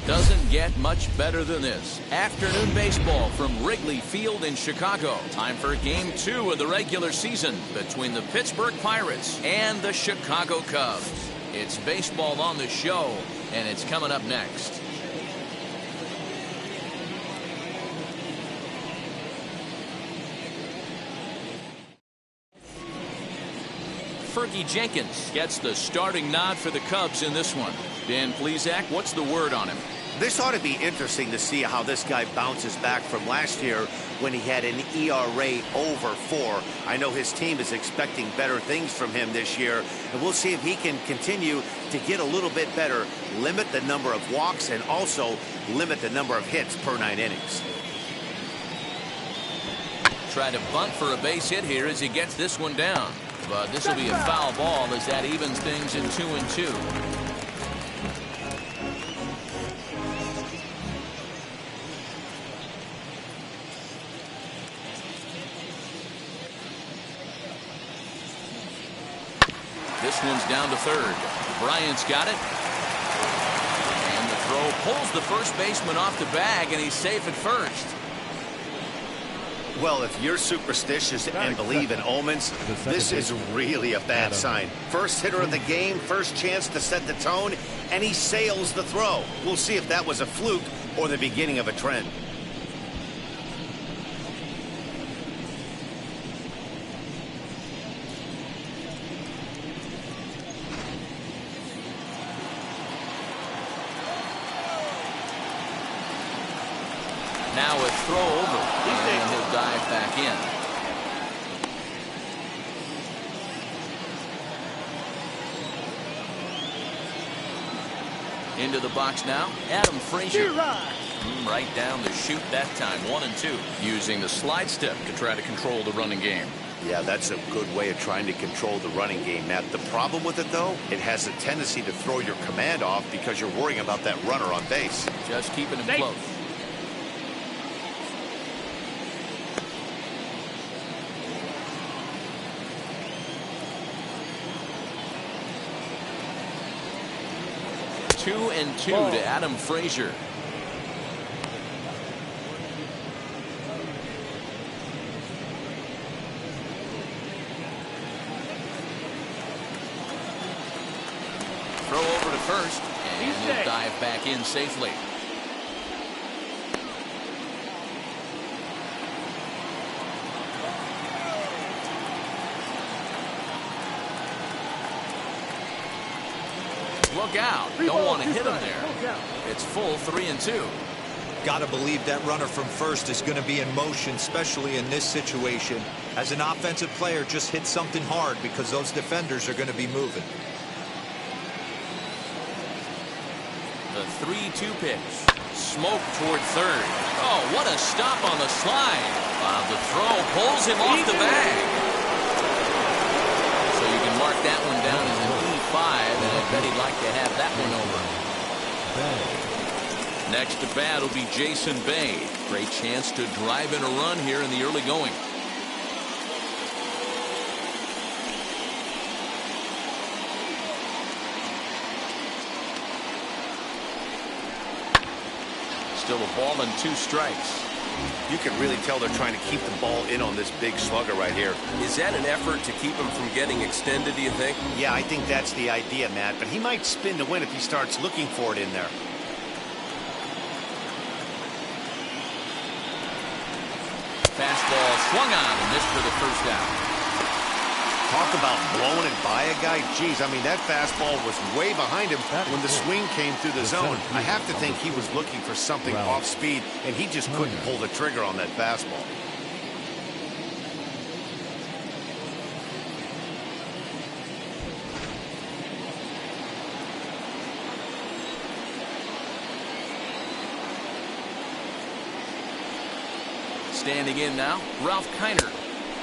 Doesn't get much better than this. Afternoon baseball from Wrigley Field in Chicago. Time for Game 2 of the regular season between the Pittsburgh Pirates and the Chicago Cubs. It's baseball on the show, and it's coming up next. Fergie Jenkins gets the starting nod for the Cubs in this one. Dan Plesac, what's the word on him? This ought to be interesting to see how this guy bounces back from last year when he had an ERA over 4. I know his team is expecting better things from him this year, and we'll see if he can continue to get a little bit better, limit the number of walks, and also limit the number of hits per 9 innings. Try to bunt for a base hit here as he gets this one down. But this will be a foul ball as that evens things in 2-2. This one's down to third. Bryant's got it. And the throw pulls the first baseman off the bag, and he's safe at first. Well, if you're superstitious and believe in omens, this is really a bad sign. First hitter of the game, first chance to set the tone, and he sails the throw. We'll see if that was a fluke or the beginning of a trend. Now a throw over, and he'll dive back in. Into the box now, Adam Frazier. Right down the chute that time, 1-2. Using the slide step to try to control the running game. Yeah, that's a good way of trying to control the running game, Matt. The problem with it, though, it has a tendency to throw your command off because you're worrying about that runner on base. Just keeping him close. Two and two to Adam Frazier. Throw over to first, and he'll dive back in safely. Look out. Don't want to hit him there. It's full 3-2. Got to believe that runner from first is going to be in motion, especially in this situation. As an offensive player, just hit something hard because those defenders are going to be moving. The 3-2 pitch. Smoke toward third. Oh, what a stop on the slide. The throw pulls him off the bag. So you can mark that one down as an E5, and I bet he'd like to have that one over. Next to bat will be Jason Bay. Great chance to drive in a run here in the early going. Still a ball and 2 strikes. You can really tell they're trying to keep the ball in on this big slugger right here. Is that an effort to keep him from getting extended, do you think? Yeah, I think that's the idea, Matt. But he might spin to win if he starts looking for it in there. Fastball swung on and missed for the first out. Talk about blowing it by a guy. Geez, I mean, that fastball was way behind him when the swing came through the zone. I have to think he was looking for something off speed, and he just couldn't pull the trigger on that fastball. Standing in now, Ralph Kiner.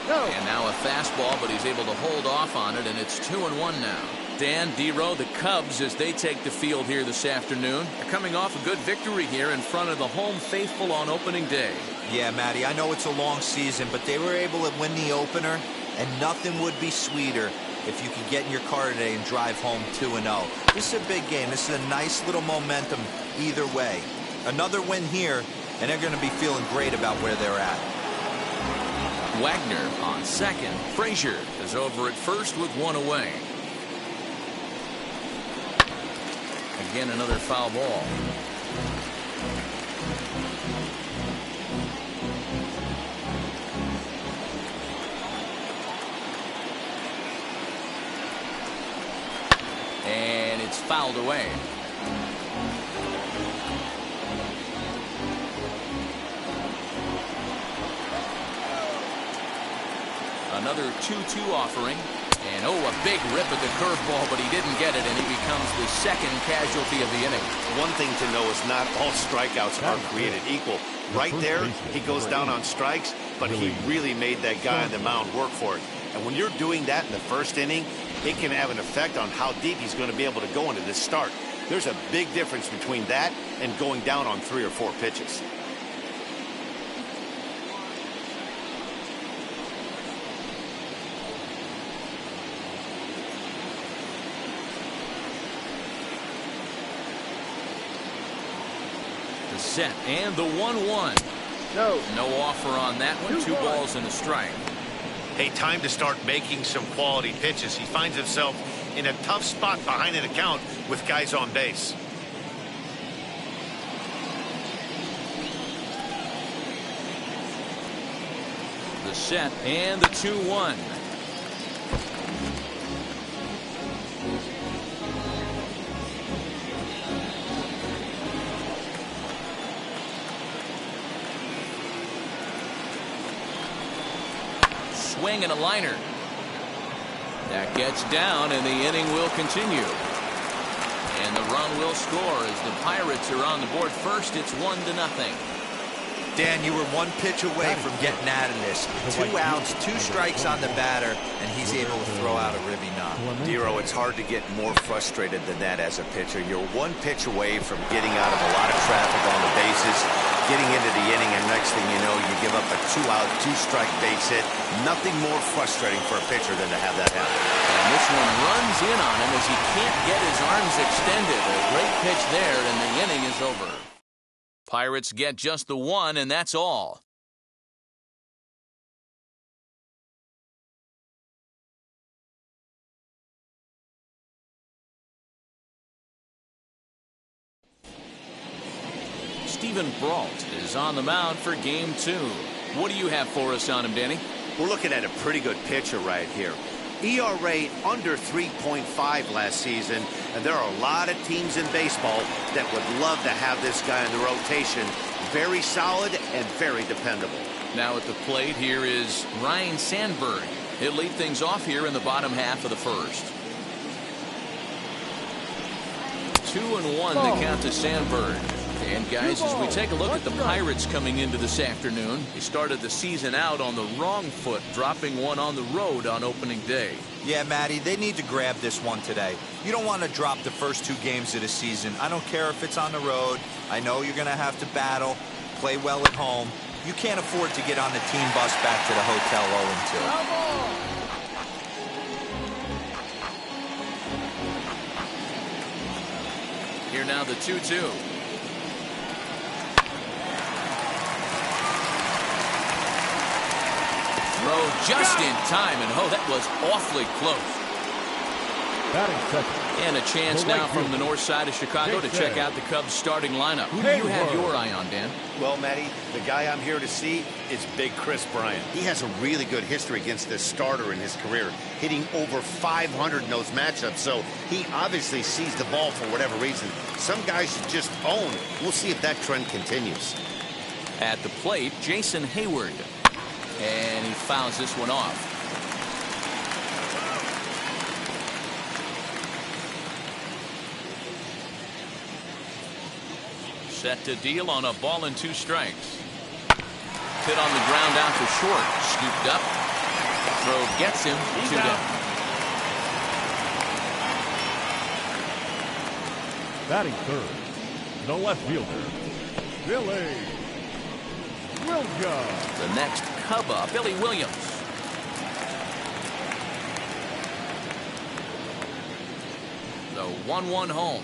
And now a fastball, but he's able to hold off on it, and it's 2-1 now. Dan, D-Row, the Cubs, as they take the field here this afternoon, are coming off a good victory here in front of the home faithful on opening day. Yeah, Matty, I know it's a long season, but they were able to win the opener, and nothing would be sweeter if you can get in your car today and drive home 2-0. This is a big game. This is a nice little momentum either way. Another win here, and they're going to be feeling great about where they're at. Wagner on second. Frazier is over at first with one away. Again, another foul ball. And it's fouled away. Another 2-2 offering. And oh, a big rip at the curveball, but he didn't get it, and he becomes the second casualty of the inning. One thing to know is not all strikeouts are created equal. Right there, he goes down on strikes, but he really made that guy on the mound work for it. And when you're doing that in the first inning, it can have an effect on how deep he's going to be able to go into this start. There's a big difference between that and going down on 3 or 4 pitches. The set and the 1-1. No offer on that one. 2 balls and a strike. Hey, time to start making some quality pitches. He finds himself in a tough spot behind an account with guys on base. The set and the 2-1. Swing and a liner. That gets down, and the inning will continue. And the run will score as the Pirates are on the board first. It's 1-0. Dan, you were 1 pitch away from getting out of this. 2 outs, 2 strikes on the batter, and he's able to throw out a ribby knock. Dero, it's hard to get more frustrated than that as a pitcher. You're 1 pitch away from getting out of a lot of traffic on the bases, getting into the inning, and next thing you know, you give up a 2-out, 2-strike base hit. Nothing more frustrating for a pitcher than to have that happen. And this one runs in on him as he can't get his arms extended. A great pitch there, and the inning is over. Pirates get just the 1, and that's all. Stephen Brault is on the mound for game 2. What do you have for us on him, Danny? We're looking at a pretty good pitcher right here. ERA under 3.5 last season, and there are a lot of teams in baseball that would love to have this guy in the rotation. Very solid and very dependable. Now at the plate, here is Ryan Sandberg. He'll lead things off here in the bottom half of the first. 2-1 the count to Sandberg. And guys, as we take a look at the Pirates coming into this afternoon, they started the season out on the wrong foot, dropping one on the road on opening day. Yeah, Matty, they need to grab this one today. You don't want to drop the first 2 games of the season. I don't care if it's on the road. I know you're going to have to battle, play well at home. You can't afford to get on the team bus back to the hotel 0-2. Here now the 2-2. Throw just in time, and oh, that was awfully close. And a chance now from the north side of Chicago to check out the Cubs starting lineup. Who do you have your eye on, Dan? Well, Matty, the guy I'm here to see is Big Chris Bryant. He has a really good history against this starter in his career, hitting over 500 in those matchups, so he obviously sees the ball for whatever reason. Some guys should just own. We'll see if that trend continues. At the plate, Jason Hayward. And he fouls this one off. Set to deal on a ball and 2 strikes. Hit on the ground out to short. Scooped up. Throw gets him. 2 down. Batting third, the left fielder, Billy Williams. The next Cub up, Billy Williams. The 1-1 home.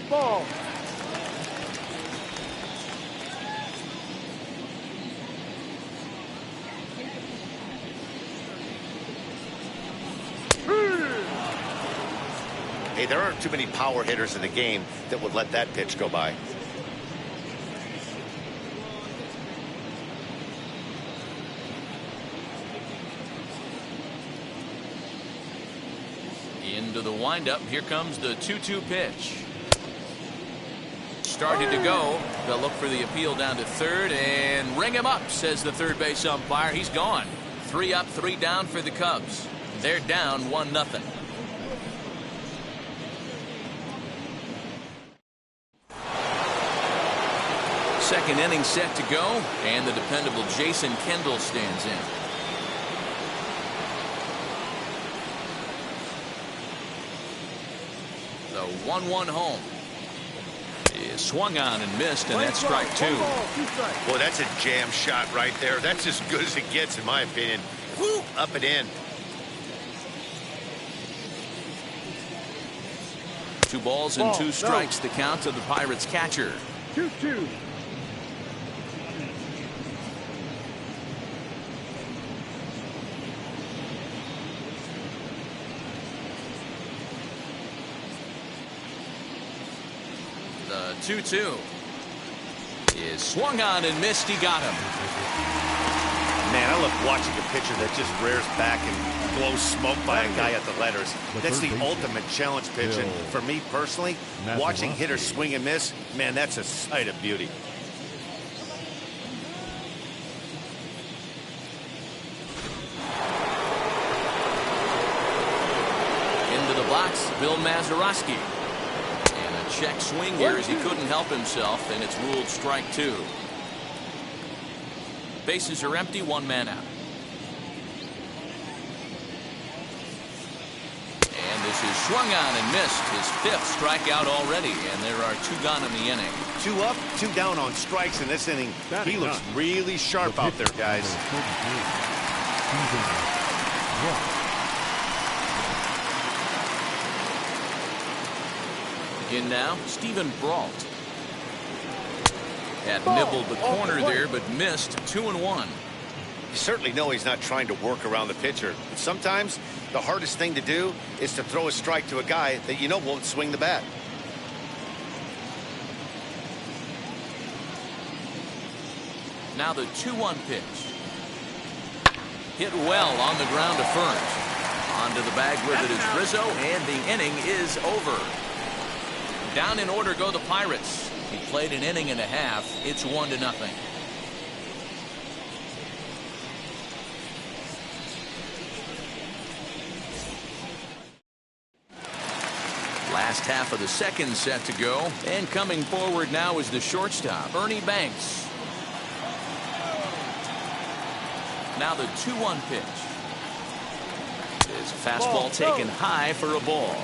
Ball. Hey, there aren't too many power hitters in the game that would let that pitch go by. Into the windup. Here comes the 2-2 pitch. Started to go. They'll look for the appeal down to third and ring him up, says the third base umpire. He's gone. 3 up, 3 down for the Cubs. They're down 1-0. Second inning set to go, and the dependable Jason Kendall stands in. The 1-1 home is swung on and missed, and that's strike 2. Boy, that's a jam shot right there. That's as good as it gets, in my opinion. Woo, up and in. 2 balls and 2 strikes, the count to the Pirates catcher. 2-2. The 2-2 is swung on and missed. He got him. Man, I love watching a pitcher that just rears back and blows smoke by a guy at the letters. That's the ultimate challenge pitch. And for me personally, watching hitters swing and miss, man, that's a sight of beauty. Into the box, Bill Mazeroski. And a check swing here as he couldn't help himself, and it's ruled strike 2. Bases are empty, 1 man out. And this is swung on and missed. His 5th strikeout already, and there are 2 gone in the inning. 2 up, 2 down on strikes in this inning. He looks really sharp out there, guys. In now, Stephen Brault. Had nibbled the corner there, but missed. 2-1. You certainly know he's not trying to work around the pitcher. But sometimes the hardest thing to do is to throw a strike to a guy that you know won't swing the bat. Now the 2-1 pitch. Hit well on the ground to first. Onto the bag with it is Rizzo, and the inning is over. Down in order go the Pirates. He played an inning and a half. It's 1-0. Last half of the second set to go. And coming forward now is the shortstop, Ernie Banks. Now the 2-1 pitch. Is a fastball taken high for a ball.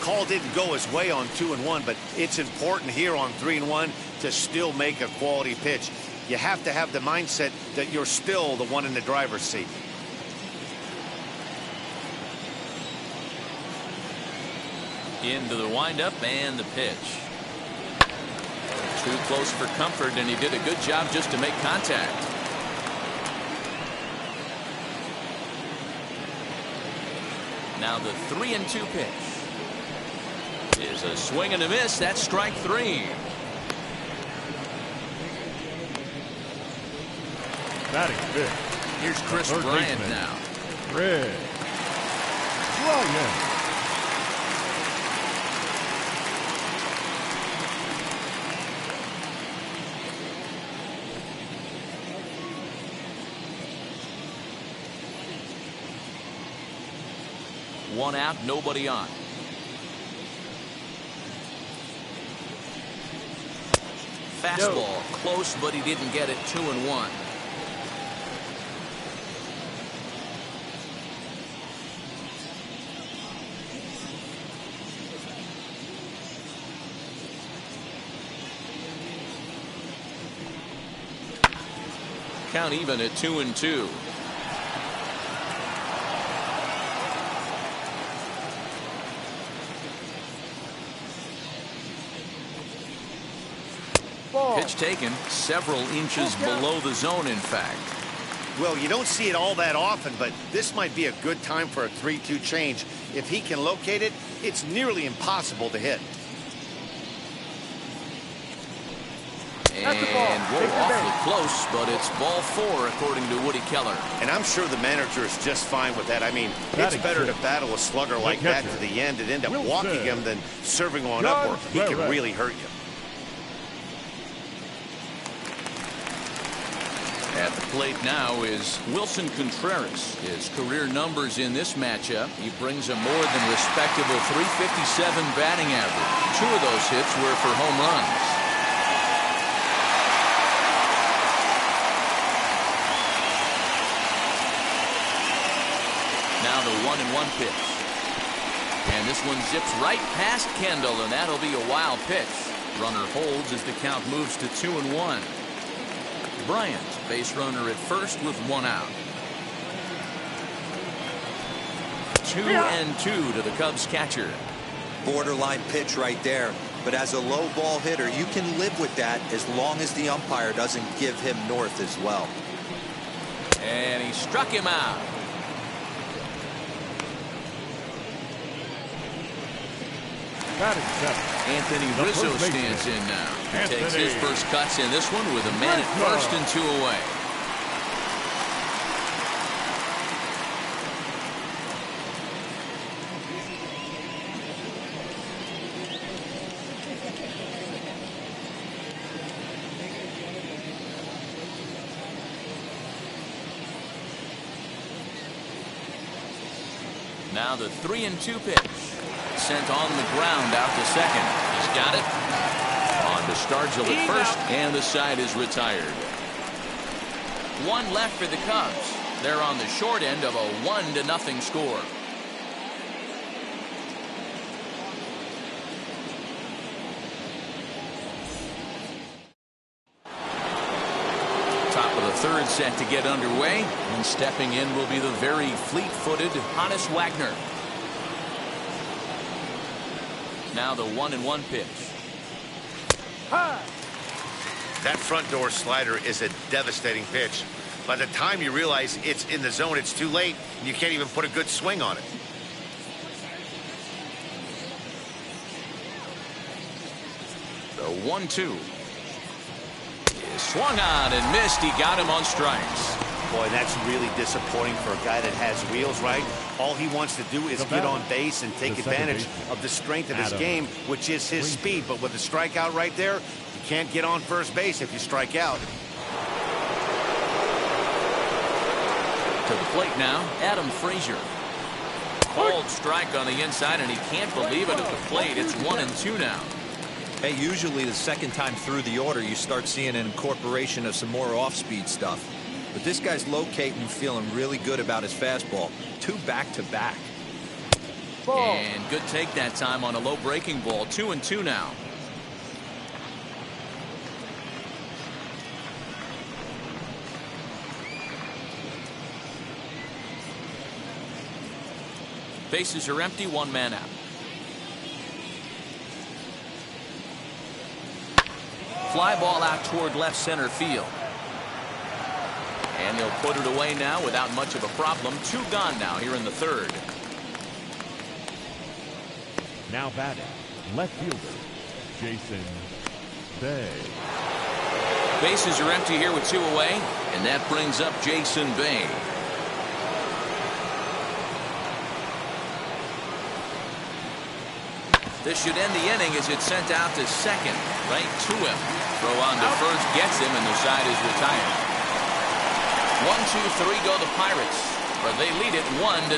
Call didn't go his way on 2-1, but it's important here on 3-1 to still make a quality pitch. You have to have the mindset that you're still the one in the driver's seat. Into the windup and the pitch. Too close for comfort, and he did a good job just to make contact. Now the 3-2 pitch. Is a swing and a miss. That's strike 3. Batting 5th. Here's Chris Bryant now. Red. Bryant. One out, nobody on. Fastball close, but he didn't get it. 2-1. Count even at 2-2. Ball. Pitch taken several inches below the zone, in fact. Well, you don't see it all that often, but this might be a good time for a 3-2 change. If he can locate it, it's nearly impossible to hit. And awfully close, but it's ball 4, according to Woody Keller. And I'm sure the manager is just fine with that. I mean, it's better to battle a slugger like that to the end and end up walking him than serving one up where he can really hurt you. At the plate now is Wilson Contreras. His career numbers in this matchup, he brings a more than respectable .357 batting average. 2 of those hits were for home runs. Now the 1-1 pitch. And this one zips right past Kendall, and that'll be a wild pitch. Runner holds as the count moves to 2-1. Bryant, base runner at first with 1 out. 2-2 to the Cubs catcher. Borderline pitch right there. But as a low ball hitter, you can live with that as long as the umpire doesn't give him north as well. And he struck him out. Anthony Rizzo stands in now. He takes his first cuts in this one with a man at first and 2 away. Now the 3-2 pitch. Sent on the ground out to second. He's got it. On to Stargell at first, and the side is retired. 1 left for the Cubs. They're on the short end of a 1-0 score. Top of the 3rd set to get underway, and stepping in will be the very fleet-footed Honus Wagner. Now the 1-1 pitch. That front door slider is a devastating pitch. By the time you realize it's in the zone, it's too late, and you can't even put a good swing on it. The 1-2. Swung on and missed. He got him on strikes. Boy, that's really disappointing for a guy that has wheels, right? All he wants to do is get on base and take advantage of the strength of his game, which is his speed. But with a strikeout right there, you can't get on first base if you strike out. To the plate now, Adam Frazier. Bold strike on the inside, and he can't believe it at the plate. It's 1-2 now. Hey, usually the second time through the order, you start seeing an incorporation of some more off-speed stuff. But this guy's locating and feeling really good about his fastball. 2 back-to-back. And good take that time on a low breaking ball. 2-2 now. Bases are empty, 1 man out. Fly ball out toward left center field. And they'll put it away now without much of a problem. 2 gone now here in the 3rd. Now batting, left fielder, Jason Bay. Bases are empty here with 2 away, and that brings up Jason Bay. This should end the inning as it's sent out to second, right to him. Throw on to first, gets him, and the side is retired. 1-2-3 go the Pirates, but they lead it 1-0.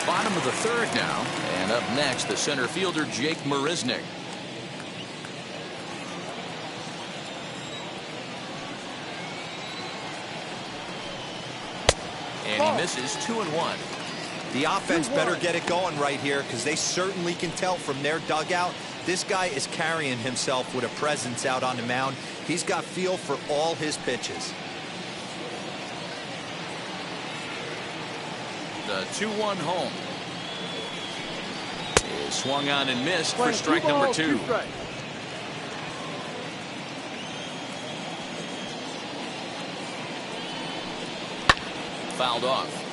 Bottom of the 3rd now, and up next the center fielder Jake Marisnick. And he misses 2-1. The offense better get it going right here, because they certainly can tell from their dugout this guy is carrying himself with a presence out on the mound. He's got feel for all his pitches. The 2-1 home. Is swung on and missed for strike number 2. Fouled off.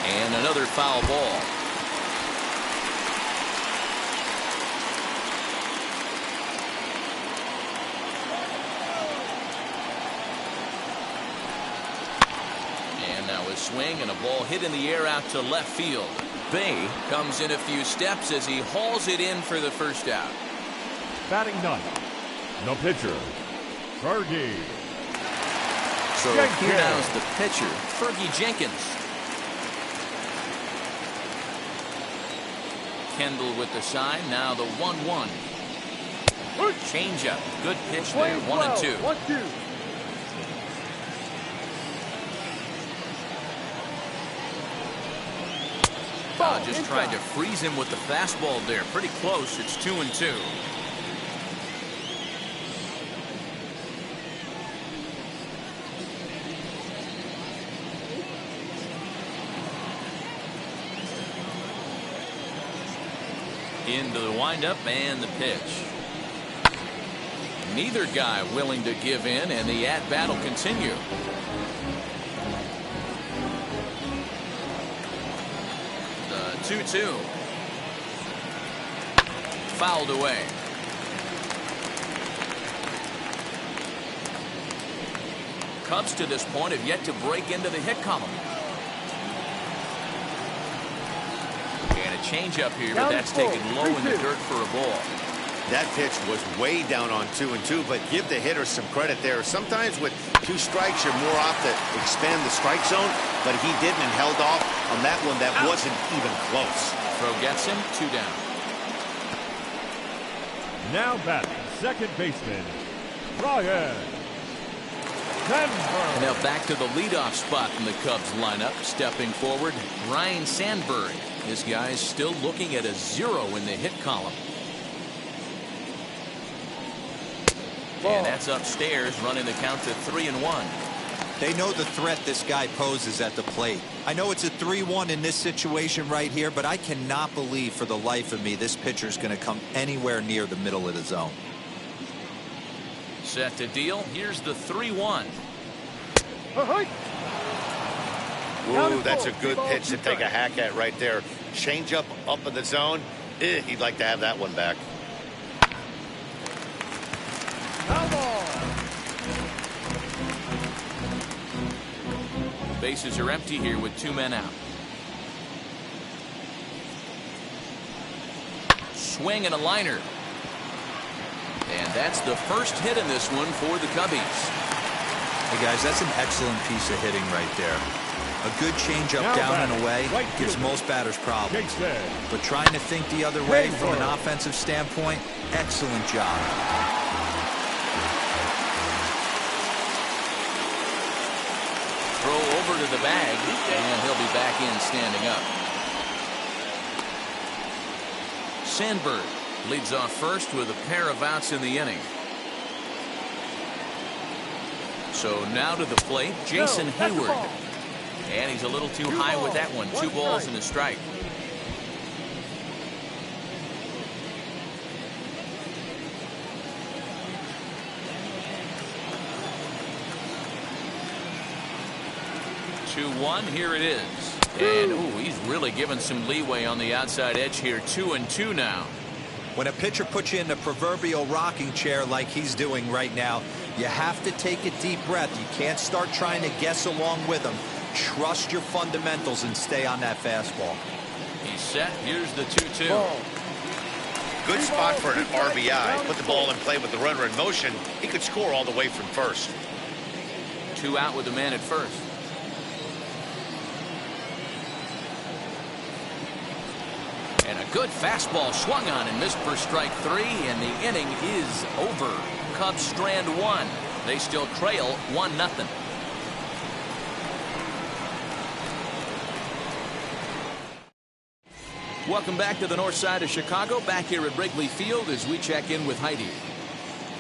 And another foul ball. And now a swing and a ball hit in the air out to left field. Bay comes in a few steps as he hauls it in for the first out. Batting ninth, the pitcher, Fergie. So here now is the pitcher, Fergie Jenkins. Kendall with the sign. Now the 1-1. Changeup. Good pitch there. 1-2. 1-2. Just tried to freeze him with the fastball there. Pretty close. It's 2-2. Into the windup and the pitch. Neither guy willing to give in, and the at-bat will continue. The 2-2. Fouled away. Cubs to this point have yet to break into the hit column. Change up here, but that's taken low in the dirt for a ball. That pitch was way down on 2-2, but give the hitter some credit there. Sometimes with 2 strikes, you're more off to expand the strike zone, but he didn't and held off on that one that wasn't even close. Throw gets him, 2 down. Now batting, second baseman, Ryan Sandberg. Now back to the leadoff spot in the Cubs lineup. Stepping forward, Ryan Sandberg. This guy's still looking at a 0 in the hit column. And that's upstairs, running the count to 3-1. They know the threat this guy poses at the plate. I know it's a 3-1 in this situation right here, but I cannot believe for the life of me this pitcher is going to come anywhere near the middle of the zone. Set to deal. Here's the 3-1. Ooh, that's a good pitch to take a hack at right there. Change up in the zone. He'd like to have that one back. Bases are empty here with 2 men out. Swing and a liner. And that's the first hit in this one for the Cubbies. Hey guys, that's an excellent piece of hitting right there. A good changeup down and away gives most batters problems. But trying to think the other way from an offensive standpoint, excellent job. Throw over to the bag, and he'll be back in standing up. Sandberg leads off first with a pair of outs in the inning. So now to the plate, Jason Hayward. And he's a little too high with that one. 2 balls and a strike. Two, 1, here it is. And ooh, he's really given some leeway on the outside edge here. 2-2 now. When a pitcher puts you in the proverbial rocking chair like he's doing right now, you have to take a deep breath. You can't start trying to guess along with him. Trust your fundamentals and stay on that fastball. He's set. Here's the 2-2. Good spot for an RBI. Put the ball in play with the runner in motion. He could score all the way from first. 2 out with the man at first. And a good fastball swung on and missed for strike 3, and the inning is over. Cubs strand 1. They still trail 1-0. Welcome back to the north side of Chicago, back here at Wrigley Field as we check in with Heidi.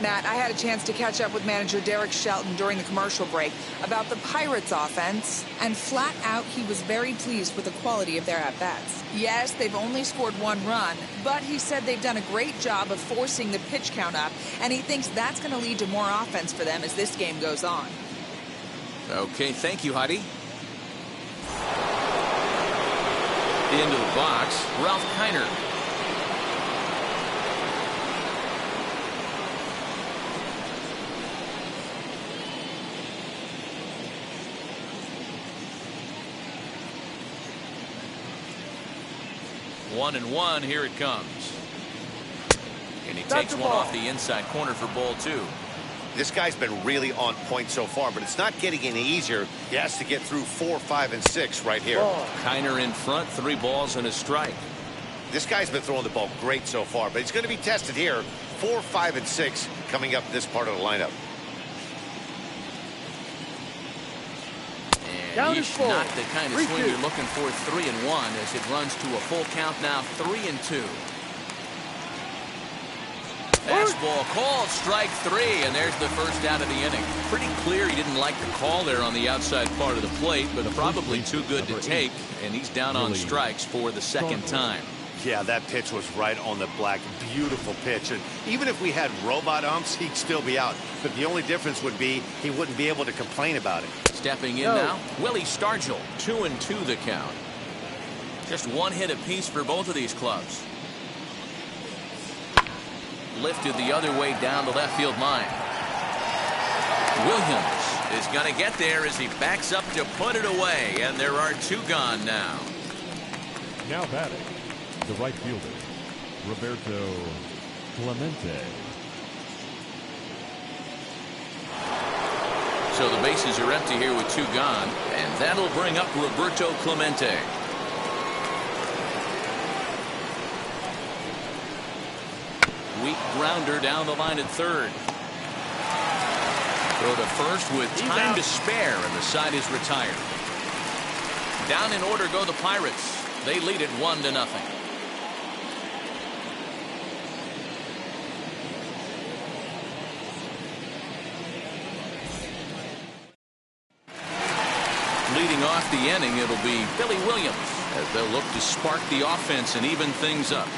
Matt, I had a chance to catch up with manager Derek Shelton during the commercial break about the Pirates offense, and flat out he was very pleased with the quality of their at-bats. Yes, they've only scored 1 run, but he said they've done a great job of forcing the pitch count up, and he thinks that's going to lead to more offense for them as this game goes on. Okay, thank you, Heidi. Into the box, Ralph Kiner. One and one, here it comes. And he takes one off the inside corner for ball 2. This guy's been really on point so far, but it's not getting any easier. He has to get through 4, 5, and 6 right here. Kiner in front, 3 balls and a strike. This guy's been throwing the ball great so far, but he's going to be tested here. 4, 5, and 6 coming up this part of the lineup. And he's not the kind of swing you're looking for. 3 and 1 as it runs to a full count now. 3 and 2. Fastball called, strike 3, and there's the first out of the inning. Pretty clear he didn't like the call there on the outside part of the plate, but probably too good to take, and he's down on strikes for the second time. Yeah, that pitch was right on the black. Beautiful pitch. And even if we had robot umps, he'd still be out. But the only difference would be he wouldn't be able to complain about it. Stepping in now, Willie Stargell. 2 and 2 the count. Just 1 hit apiece for both of these clubs. Lifted the other way down the left field line. Williams is going to get there as he backs up to put it away, and there are 2 gone now. Now batting, the right fielder, Roberto Clemente. So the bases are empty here with 2 gone, and that'll bring up Roberto Clemente. Weak grounder down the line at third. Throw to first with time to spare, and the side is retired. Down in order go the Pirates. They lead it 1-0. Leading off the inning, it'll be Billy Williams as they'll look to spark the offense and even things up.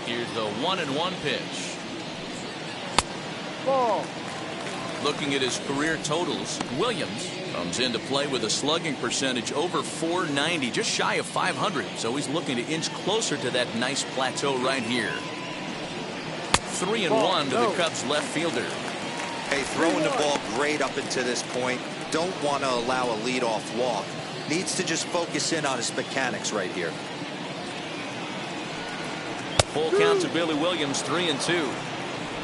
Here's the 1-1 pitch. Ball. Looking at his career totals, Williams comes into play with a slugging percentage over .490, just shy of .500. So he's looking to inch closer to that nice plateau right here. 3-1 to the Cubs left fielder. Hey, throwing the ball great up until this point. Don't want to allow a leadoff walk. Needs to just focus in on his mechanics right here. Full count to Billy Williams, 3-2.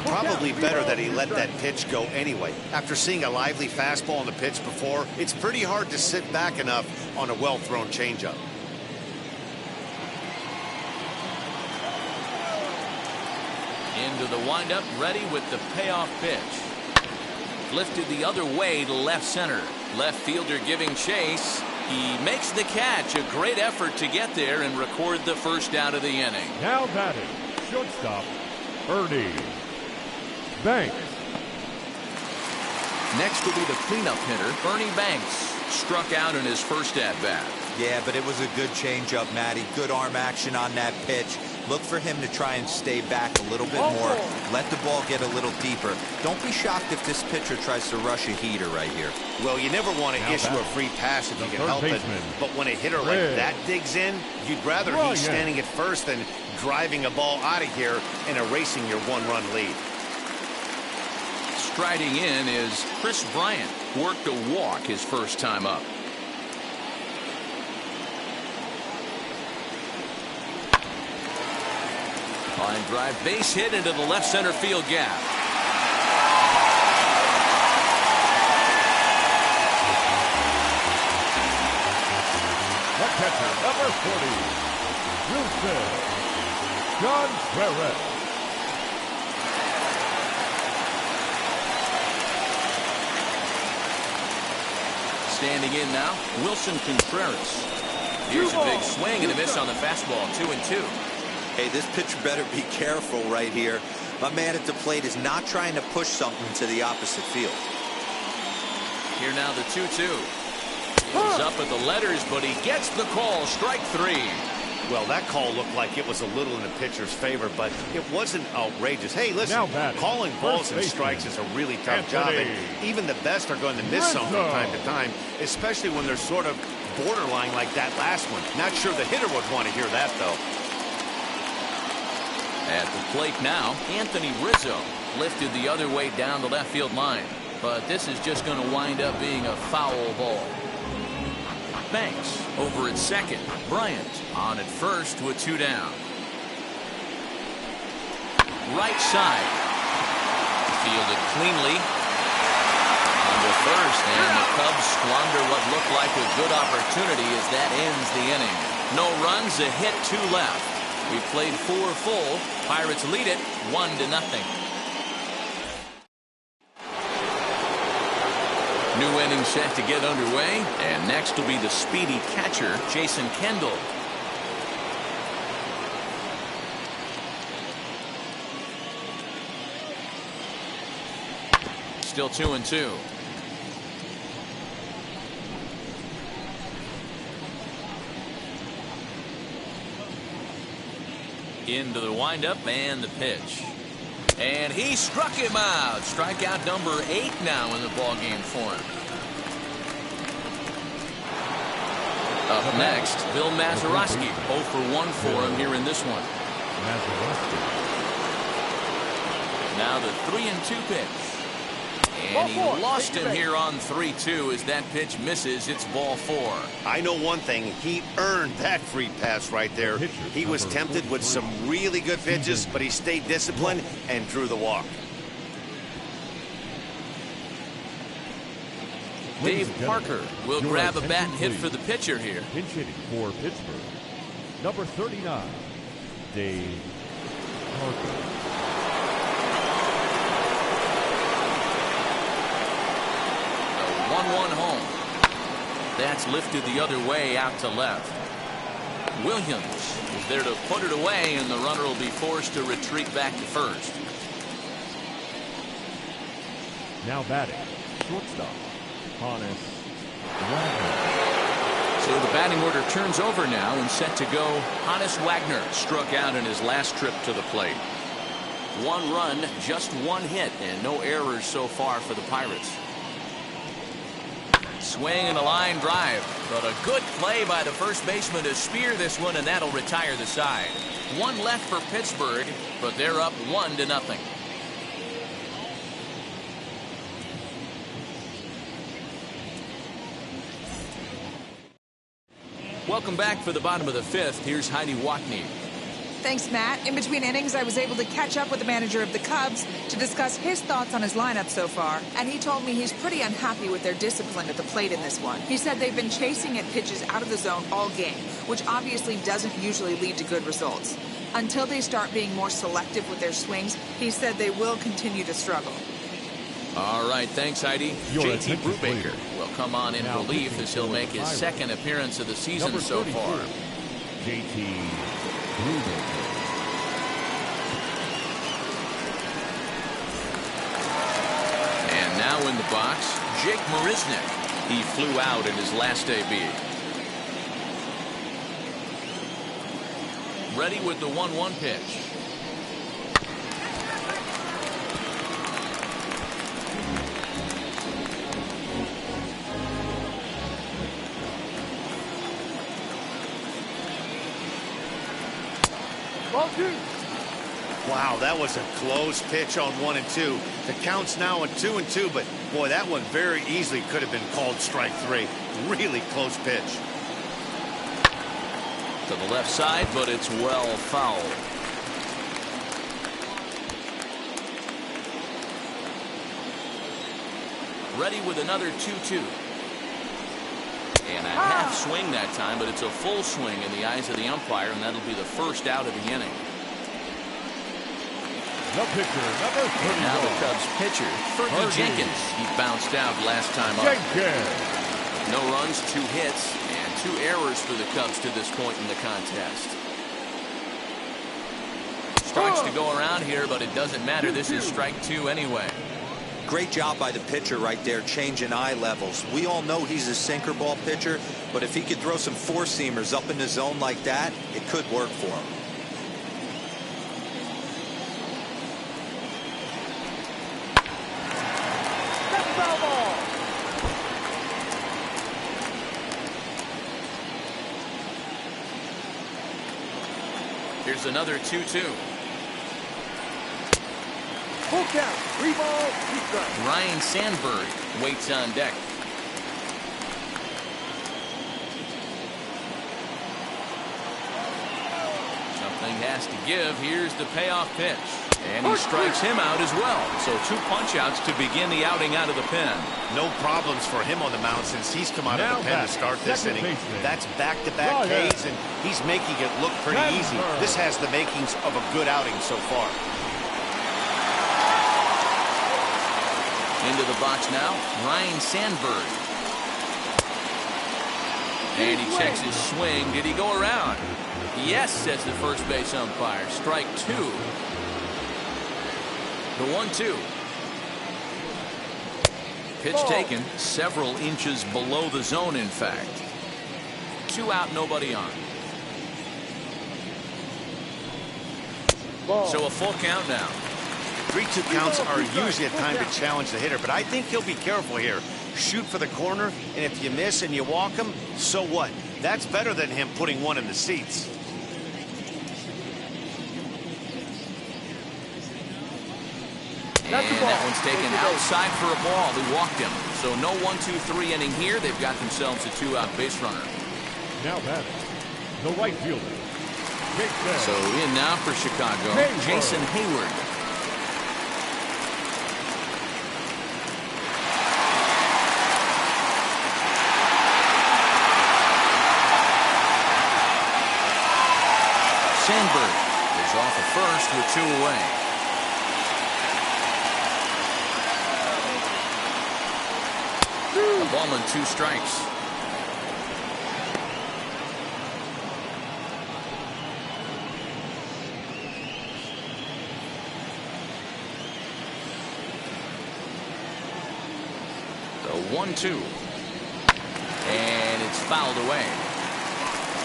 Probably better that he let that pitch go anyway. After seeing a lively fastball on the pitch before, it's pretty hard to sit back enough on a well-thrown changeup. Into the windup, ready with the payoff pitch. Lifted the other way to left center. Left fielder giving chase. He makes the catch. A great effort to get there and record the first out of the inning. Now batting, shortstop, Ernie Banks. Next will be the cleanup hitter, Ernie Banks. Struck out in his first at-bat. Yeah, but it was a good changeup, Matty. Good arm action on that pitch. Look for him to try and stay back a little bit more. Let the ball get a little deeper. Don't be shocked if this pitcher tries to rush a heater right here. Well, you never want to issue a free pass if you can help it. But when a hitter like that digs in, you'd rather he's standing at first than driving a ball out of here and erasing your 1-run lead. Striding in is Chris Bryant. Worked a walk his first time up. Line drive, base hit into the left center field gap. The catcher, number 40, Wilson Contreras. Standing in now, Wilson Contreras. Here's a big swing and a miss on the fastball, 2-2. Hey, this pitcher better be careful right here. My man at the plate is not trying to push something to the opposite field. Here now the 2-2. He's up at the letters, but he gets the call. Strike 3. Well, that call looked like it was a little in the pitcher's favor, but it wasn't outrageous. Hey, listen, calling balls and strikes is a really tough job, and even the best are going to miss some from time to time, especially when they're sort of borderline like that last one. Not sure the hitter would want to hear that, though. At the plate now, Anthony Rizzo lifted the other way down the left field line, but this is just going to wind up being a foul ball. Banks over at second. Bryant on at first with 2 down. Right side. Fielded cleanly. On to first, and the Cubs squander what looked like a good opportunity as that ends the inning. No runs, a hit, 2 left. We played 4 full. Pirates lead it 1-0. New inning set to get underway, and next will be the speedy catcher, Jason Kendall. Still 2-2. Into the windup and the pitch. And he struck him out. Strikeout number 8 now in the ballgame for him. Up next, Bill Mazeroski. 0 for 1 for him here in this one. Now the 3-2 pitch. And he lost him here on 3-2 as that pitch misses. It's ball 4. I know one thing. He earned that free pass right there. He was tempted with some really good pitches, but he stayed disciplined and drew the walk. Dave Parker will grab a bat and hit for the pitcher here. Pinch hitting for Pittsburgh, number 39, Dave Parker. The 1-1 home. That's lifted the other way out to left. Williams is there to put it away, and the runner will be forced to retreat back to first. Now batting, shortstop, Hannes. So the batting order turns over now, and set to go. Hannes Wagner struck out in his last trip to the plate. 1 run, just 1 hit, and no errors so far for the Pirates. Swing and a line drive, but a good play by the first baseman to spear this one, and that'll retire the side. 1 left for Pittsburgh, but they're up 1-0. Welcome back for the bottom of the 5th. Here's Heidi Watney. Thanks, Matt. In between innings, I was able to catch up with the manager of the Cubs to discuss his thoughts on his lineup so far, and he told me he's pretty unhappy with their discipline at the plate in this one. He said they've been chasing at pitches out of the zone all game, which obviously doesn't usually lead to good results. Until they start being more selective with their swings, he said they will continue to struggle. All right, thanks, Heidi. JT Brubaker will come on in relief as he'll make his 2nd appearance of the season so far. JT Brubaker. And now in the box, Jake Marisnick. He flew out in his last AB. Ready with the 1-1 pitch. Wow, that was a close pitch on 1 and 2. The count's now at 2 and 2, but boy, that one very easily could have been called strike 3. Really close pitch. To the left side, but it's well fouled. Ready with another 2-2. And a half swing that time, but it's a full swing in the eyes of the umpire, and that'll be the first out of the inning. The pitcher, number 31. Now the Cubs pitcher, Fergie Jenkins. He bounced out last time up. Jenkins. No runs, 2 hits, and 2 errors for the Cubs to this point in the contest. Strikes to go around here, but it doesn't matter. This is strike 2 anyway. Great job by the pitcher right there, changing eye levels. We all know he's a sinker ball pitcher, but if he could throw some four-seamers up in the zone like that, it could work for him. Here's another 2-2. Full count. 3 balls, 2 strikes. Ryan Sandberg waits on deck. Something has to give. Here's the payoff pitch. And he strikes him out as well. So 2 punch-outs to begin the outing out of the pen. No problems for him on the mound since he's come out of the pen to start this inning. That's back-to-back Ks, and he's making it look pretty easy. This has the makings of a good outing so far. Into the box now, Ryan Sandberg. And he checks his swing. Did he go around? Yes, says the first base umpire. Strike 2. The 1-2. Pitch taken several inches below the zone, in fact. 2 out, nobody on. So a full count now. 3-2 counts are usually a time to challenge the hitter, but I think he'll be careful here. Shoot for the corner, and if you miss and you walk him, so what? That's better than him putting one in the seats. And that one's taken outside for a ball. They walked him. So no 1-2-3 inning here. They've got themselves a 2-out base runner. Now batting, the right fielder. So in now for Chicago, Jason Hayward. Sandberg is off at first with 2 away. A ball and 2 strikes. The 1-2. And it's fouled away.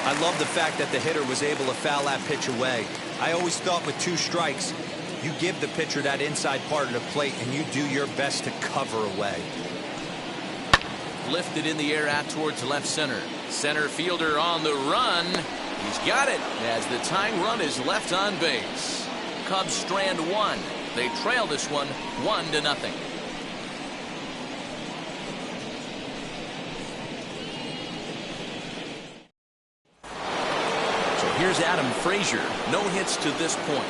I love the fact that the hitter was able to foul that pitch away. I always thought with 2 strikes, you give the pitcher that inside part of the plate and you do your best to cover away. Lifted in the air out towards left center. Center fielder on the run. He's got it as the tying run is left on base. Cubs strand 1. They trail this one 1-0. Here's Adam Frazier. No hits to this point.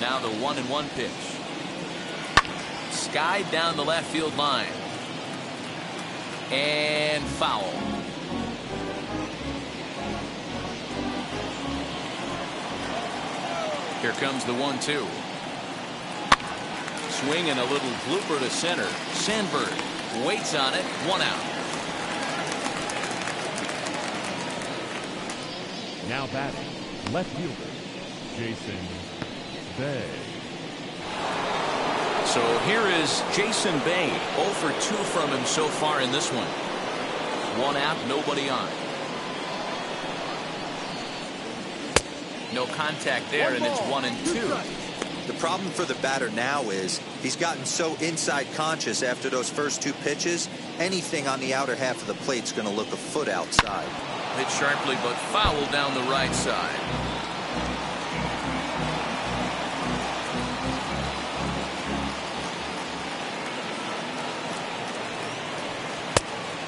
Now the 1-1 pitch. Skied down the left field line. And foul. Here comes the 1-2. Swing and a little blooper to center. Sandberg waits on it. 1 out. Now batting, left fielder, Jason Bay. So here is Jason Bay. 0 for 2 from him so far in this one. 1 out, nobody on. No contact there, and it's 1-2. The problem for the batter now is he's gotten so inside conscious after those first 2 pitches. Anything on the outer half of the plate's going to look a foot outside. Hit sharply, but foul down the right side.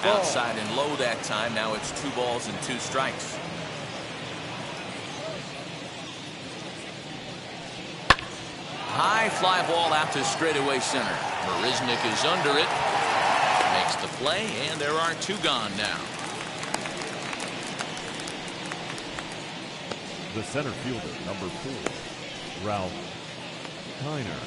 Outside and low that time. Now it's 2 balls and 2 strikes. High fly ball out to straightaway center. Marisnik is under it. Makes the play, and there are 2 gone now. The center fielder, number 4, Ralph Kiner.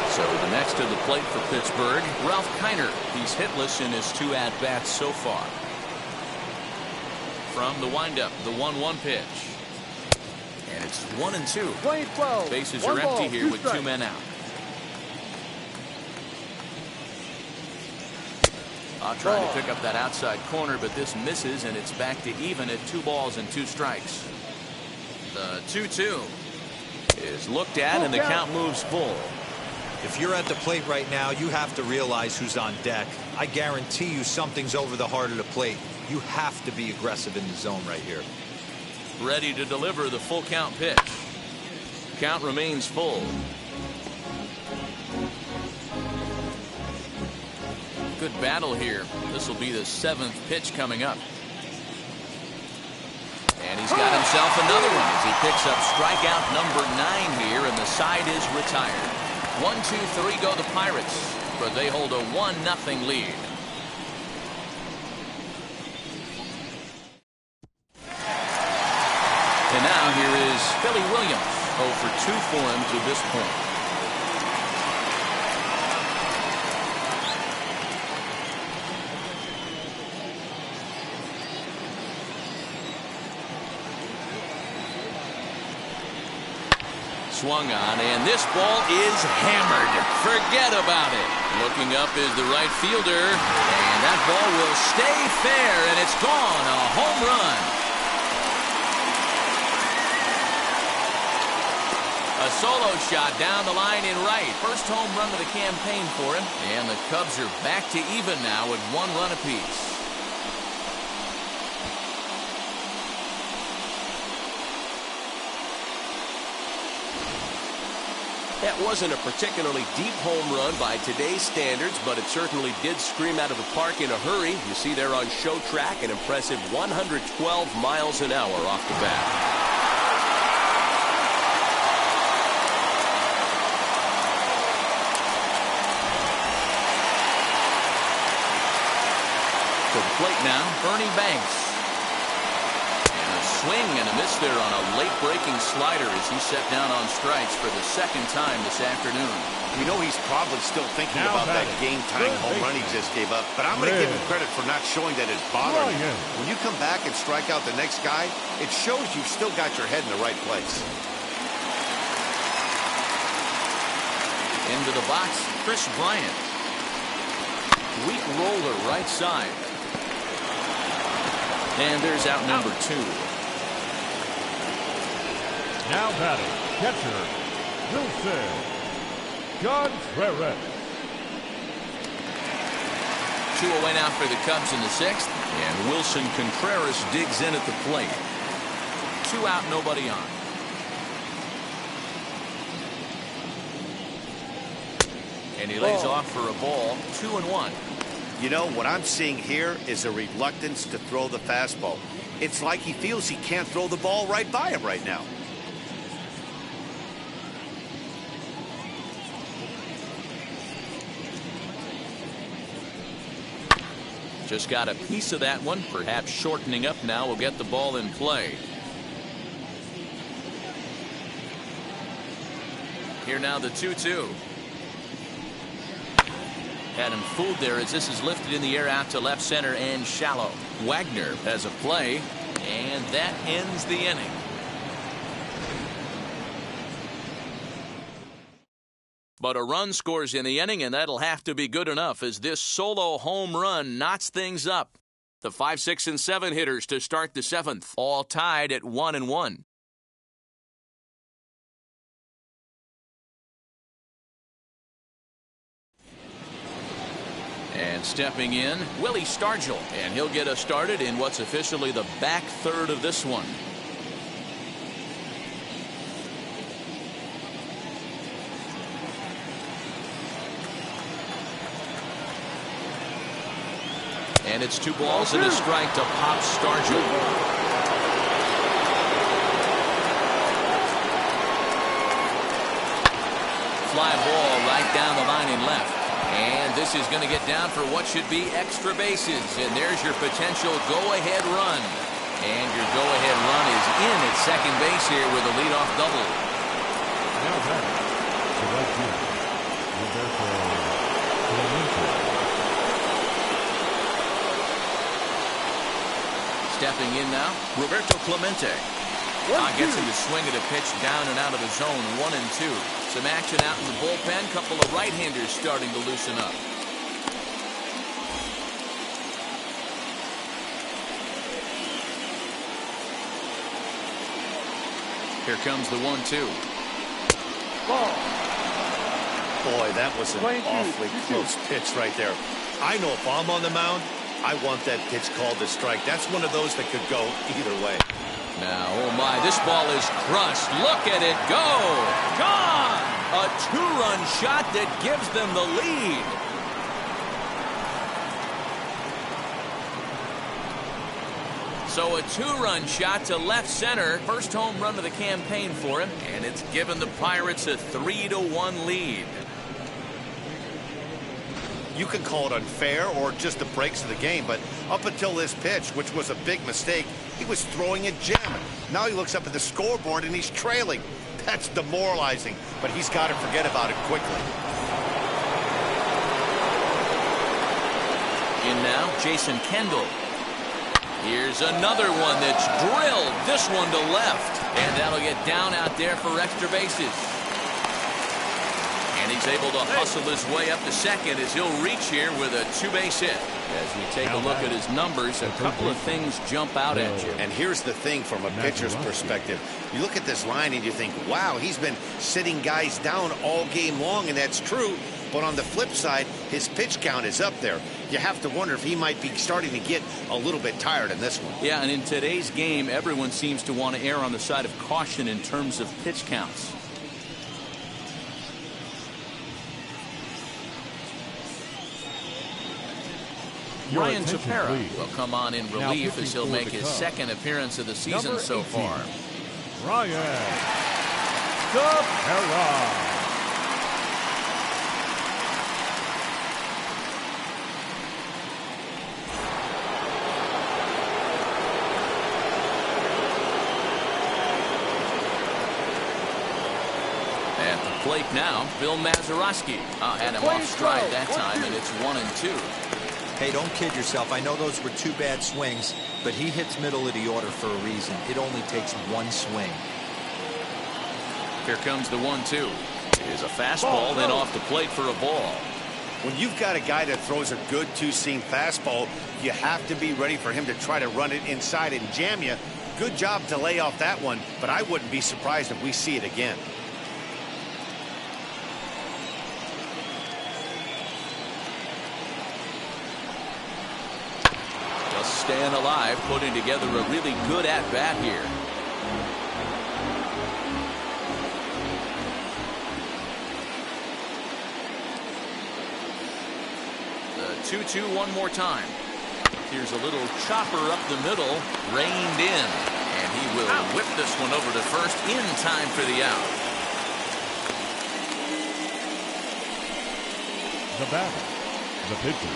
So the next to the plate for Pittsburgh, Ralph Kiner. He's hitless in his 2 at-bats so far. From the windup, the 1-1 pitch. And it's 1-2. Playing 12. Bases One are ball, empty here 2 with strikes. 2 men out. Trying to pick up that outside corner, but this misses, and it's back to even at 2 balls and 2 strikes. The 2-2 is looked at, and the count moves full. If you're at the plate right now, you have to realize who's on deck. I guarantee you something's over the heart of the plate. You have to be aggressive in the zone right here. Ready to deliver the full count pitch. Count remains full. Good battle here. This will be the 7th pitch coming up. And he's got himself another one as he picks up strikeout number 9 here, and the side is retired. 1-2-3 go the Pirates, but they hold a 1-0 lead. And now here is Philly Williams, 0 for 2 for him to this point. Swung on, and this ball is hammered. Forget about it. Looking up is the right fielder, and that ball will stay fair, and it's gone. A home run. A solo shot down the line in right. First home run of the campaign for him, and the Cubs are back to even now with 1 run apiece. That wasn't a particularly deep home run by today's standards, but it certainly did scream out of the park in a hurry. You see there on show track an impressive 112 miles an hour off the bat. To the plate now, Bernie Banks. Swing and a miss there on a late-breaking slider as he set down on strikes for the 2nd time this afternoon. We know he's probably still thinking Now about that batting. game-tying Third home run he baseman. just gave up, but I'm going to give him credit for not showing that it's bothering him. Ryan. When you come back and strike out the next guy, it shows you've still got your head in the right place. Into the box, Chris Bryant. Weak roller right side. And there's out number 2. Now batting, catcher, Wilson Contreras. 2 away now for the Cubs in the 6th, and Wilson Contreras digs in at the plate. 2 out, nobody on. And he lays off for a ball, 2-1. You know, what I'm seeing here is a reluctance to throw the fastball. It's like he feels he can't throw the ball right by him right now. Just got a piece of that one, perhaps shortening up now will get the ball in play. Here now the 2-2. Had him fooled there as this is lifted in the air out to left center and shallow. Wagner has a play, and that ends the inning. But a run scores in the inning, and that'll have to be good enough as this solo home run knots things up. The 5, 6, and 7 hitters to start the 7th, all tied at 1-1. And stepping in, Willie Stargell, and he'll get us started in what's officially the back third of this one. And it's 2 balls and a strike to Pop Stargell. Fly ball right down the line in left. And this is going to get down for what should be extra bases. And there's your potential go-ahead run. And your go-ahead run is in at second base here with a leadoff double. Now back to right field, Roberto Clemente. Stepping in now, Roberto Clemente. Gets him to swing at a pitch down and out of the zone, 1-2. Some action out in the bullpen. Couple of right-handers starting to loosen up. Here comes the 1-2. Boy, that was an awfully close pitch right there. I know if I'm on the mound, I want that pitch called a strike. That's one of those that could go either way. Now, oh my, this ball is crushed. Look at it go. Gone! A two-run shot that gives them the lead. So a two-run shot to left center. First home run of the campaign for him, and it's given the Pirates a 3-1 lead. You can call it unfair or just the breaks of the game, but up until this pitch, which was a big mistake, he was throwing a gem. Now he looks up at the scoreboard and he's trailing. That's demoralizing, but he's got to forget about it quickly. In now, Jason Kendall. Here's another one that's drilled. This one to left, and that'll get down out there for extra bases. And he's able to hustle his way up to second as he'll reach here with a two-base hit. As we take a look at his numbers, a couple of things jump out at you. And here's the thing from a pitcher's perspective. You look at this line and you think, wow, he's been sitting guys down all game long, and that's true. But on the flip side, his pitch count is up there. You have to wonder if he might be starting to get a little bit tired in this one. Yeah, and in today's game, everyone seems to want to err on the side of caution in terms of pitch counts. Ryan Tepera will come on in relief as he'll make his second appearance of the season so far. Ryan Tepera. At the plate now, Bill Mazeroski. Had him off stride that time, and it's 1-2. Hey, don't kid yourself. I know those were two bad swings, but he hits middle of the order for a reason. It only takes one swing. Here comes the 1-2. Here's a fastball, then off the plate for a ball. When you've got a guy that throws a good two-seam fastball, you have to be ready for him to try to run it inside and jam you. Good job to lay off that one, but I wouldn't be surprised if we see it again. Staying alive, putting together a really good at-bat here. The 2-2 one more time. Here's a little chopper up the middle, reined in, and he will whip this one over to first in time for the out. The batter, the pitcher,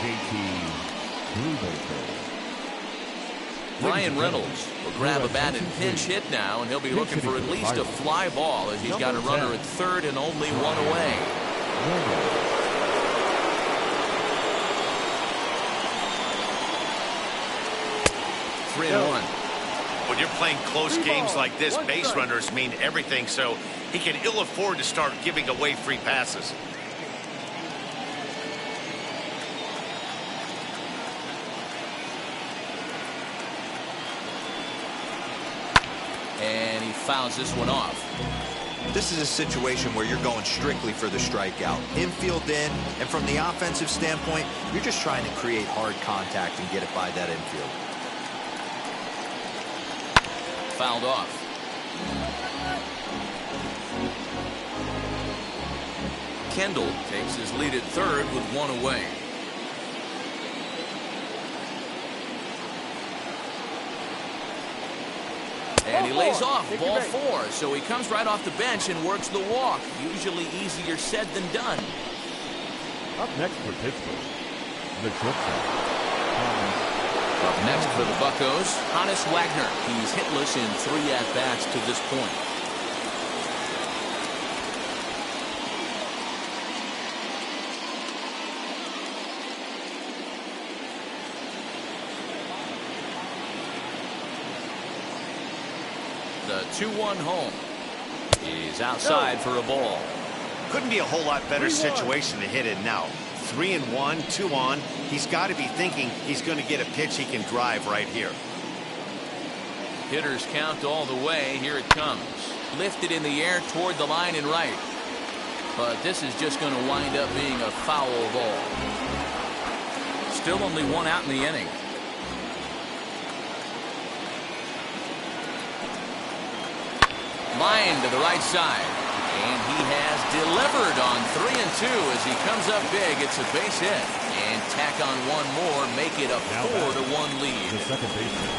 JT Ryan Reynolds will grab a bat and pinch hit now, and he'll be looking for at least a fly ball as he's got a runner at third and only one away. 3-1. When you're playing close games like this, base runners mean everything, so he can ill afford to start giving away free passes. And he fouls this one off. This is a situation where you're going strictly for the strikeout. Infield in, and from the offensive standpoint, you're just trying to create hard contact and get it by that infield. Fouled off. Kendall takes his lead at third with one away. And he lays off, ball four, so he comes right off the bench and works the walk. Usually easier said than done. Up next for Pittsburgh, the shortstop, Thomas. Up next for the Buccos, Hannes Wagner. He's hitless in 3 at-bats to this point. The 2-1 home. He's outside for a ball. Couldn't be a whole lot better situation to hit it now. 3-1, 2 on. He's got to be thinking he's going to get a pitch he can drive right here. Hitters count all the way. Here it comes. Lifted in the air toward the line and right. But this is just going to wind up being a foul ball. Still only 1 out in the inning. Line to the right side. And he has delivered on 3 and 2 as he comes up big. It's a base hit. And tack on 1 more, make it a 4-1 lead. The second baseman.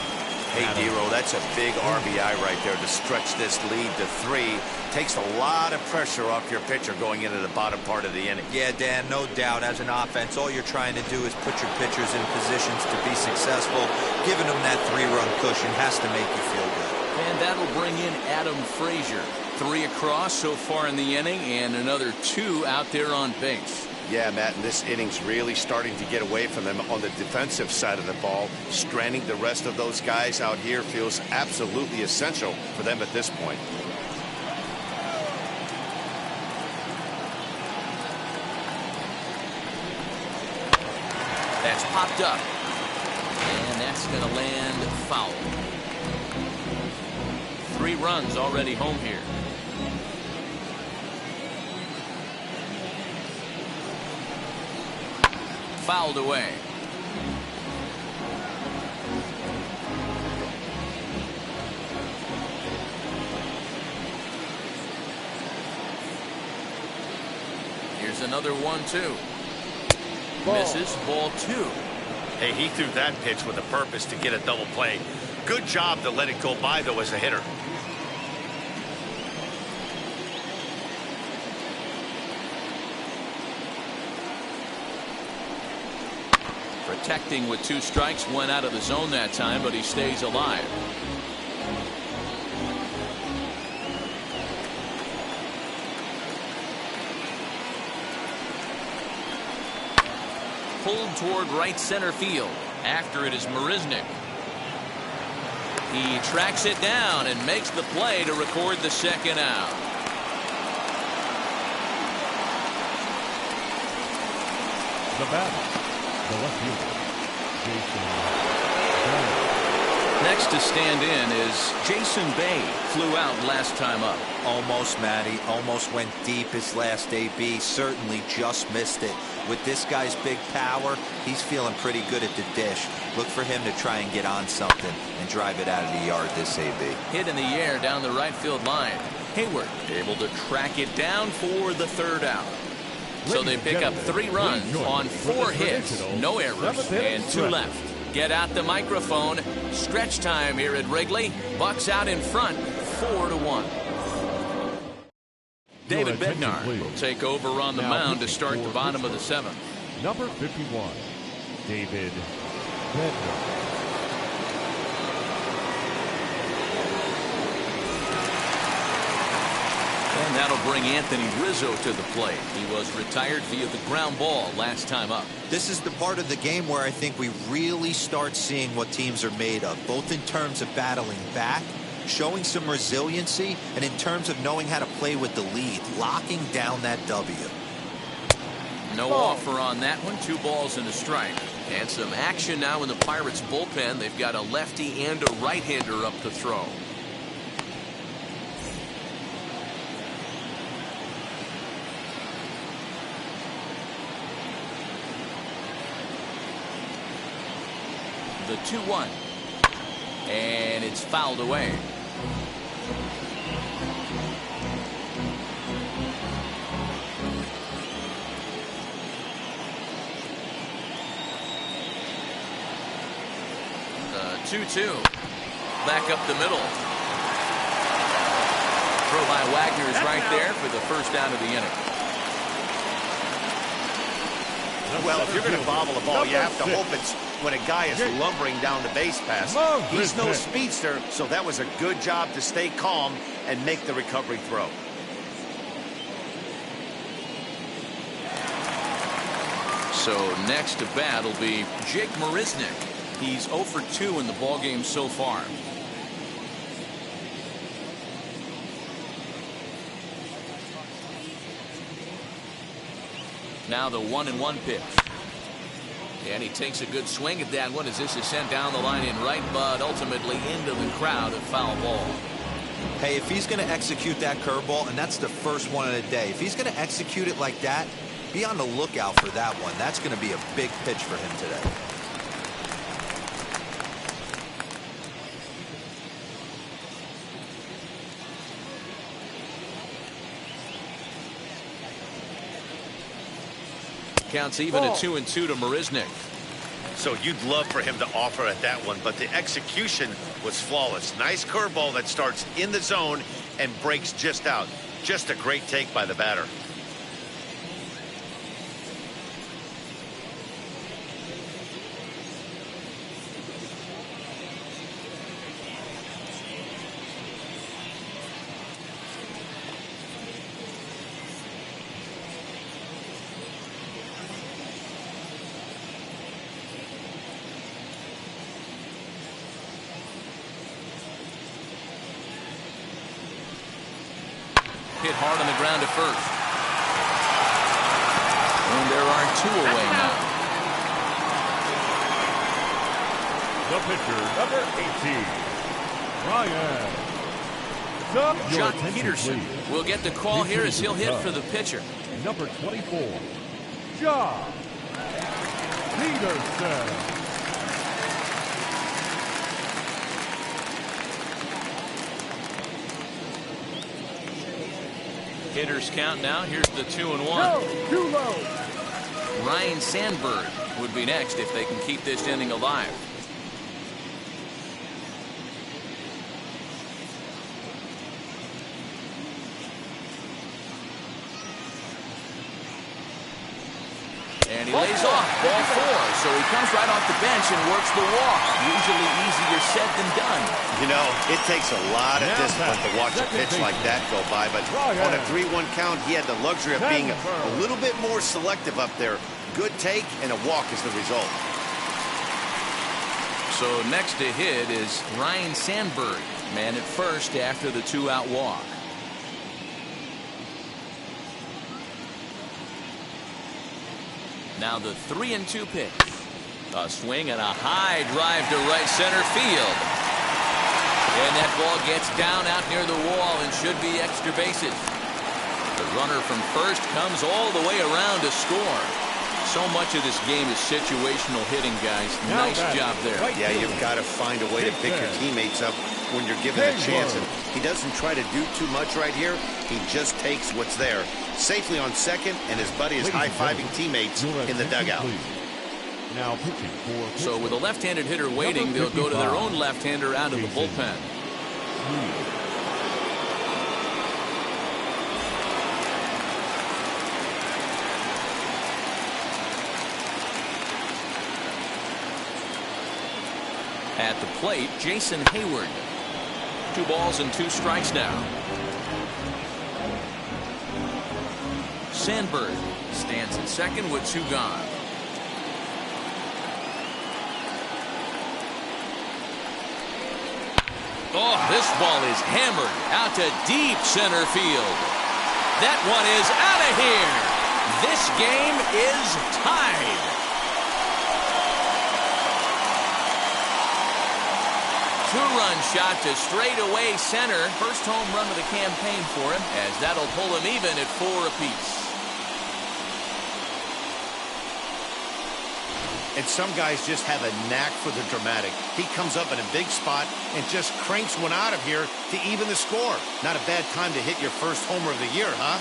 Hey, Dero, that's a big RBI right there to stretch this lead to 3. Takes a lot of pressure off your pitcher going into the bottom part of the inning. Yeah, Dan, no doubt. As an offense, all you're trying to do is put your pitchers in positions to be successful. Giving them that 3-run cushion has to make you feel good. And that'll bring in Adam Frazier. 3 across so far in the inning and another 2 out there on base. Yeah, Matt, and this inning's really starting to get away from them on the defensive side of the ball. Stranding the rest of those guys out here feels absolutely essential for them at this point. That's popped up. And that's going to land foul. 3 runs already home here. Fouled away. Here's another 1-2. Misses, ball 2. Hey, he threw that pitch with a purpose to get a double play. Good job to let it go by, though, as a hitter. Protecting with 2 strikes, went out of the zone that time, but he stays alive. Pulled toward right center field. After it is Marisnik. He tracks it down and makes the play to record the 2nd out. The batter, the left fielder, Jason Bay. Next to stand in is Jason Bay. Flew out last time up. Almost, Matty. Almost went deep his last AB. Certainly just missed it. With this guy's big power, he's feeling pretty good at the dish. Look for him to try and get on something and drive it out of the yard this AB. Hit in the air down the right field line. Hayward able to track it down for the 3rd out. So they pick up 3 runs on 4 hits, no errors, and 2 left. Get out the microphone. Stretch time here at Wrigley. Bucks out in front, 4-1. David Bednar will take over on the mound to start the bottom of the 7th. Number 51, David Bednar. And that'll bring Anthony Rizzo to the plate. He was retired via the ground ball last time up. This is the part of the game where I think we really start seeing what teams are made of, both in terms of battling back, showing some resiliency, and in terms of knowing how to play with the lead, locking down that W. No offer on that one. 2 balls and a strike. And some action now in the Pirates bullpen. They've got a lefty and a right-hander up to throw. The 2-1. And it's fouled away. The 2-2. Back up the middle. Throw by Wagner is right there for the 1st out of the inning. Well, if you're going to bobble the ball, you have to hope it's when a guy is lumbering down the base pass. He's no speedster, so that was a good job to stay calm and make the recovery throw. So next to bat will be Jake Marisnick. He's 0 for 2 in the ballgame so far. Now the 1-1 pitch. And he takes a good swing at that one as this is sent down the line in right, but ultimately into the crowd, a foul ball. Hey, if he's going to execute that curveball, and that's the first one of the day, if he's going to execute it like that, be on the lookout for that one. That's going to be a big pitch for him today. Counts even at 2-2 to Marisnick. So you'd love for him to offer at that one, but the execution was flawless. Nice curveball that starts in the zone and breaks just out. Just a great take by the batter. Hit hard on the ground at first. And there are 2 away now. The pitcher, number 18, Ryan. Jock Peterson will get the call here as he'll hit for the pitcher. Number 24, Jock Peterson. Hitters count now. Here's the 2-1. Too low. Ryan Sandberg would be next if they can keep this inning alive. And he lays off. Ball 4. So he comes right off the bench and works the walk. Usually easier said than done. You know, it takes a lot of discipline to watch a pitch like that go by, but on a 3-1 count, he had the luxury of being a little bit more selective up there. Good take, and a walk is the result. So next to hit is Ryan Sandberg, man at first after the 2-out walk. Now the 3-2 pitch. A swing and a high drive to right center field. And that ball gets down out near the wall and should be extra bases. The runner from first comes all the way around to score. So much of this game is situational hitting, guys. Nice job there. Yeah, you've got to find a way to pick your teammates up when you're given a chance. And he doesn't try to do too much right here. He just takes what's there. Safely on second, and his buddy is high-fiving teammates in the dugout. Now pitching for so with a left-handed hitter waiting, they'll go to their own left-hander out of the bullpen. At the plate, Jason Hayward. 2 balls and 2 strikes now. Sandberg stands at second with 2 gone. Oh, this ball is hammered out to deep center field. That one is out of here. This game is tied. Two-run shot to straightaway center. First home run of the campaign for him, as that'll pull him even at 4 apiece. And some guys just have a knack for the dramatic. He comes up in a big spot and just cranks one out of here to even the score. Not a bad time to hit your first homer of the year, huh?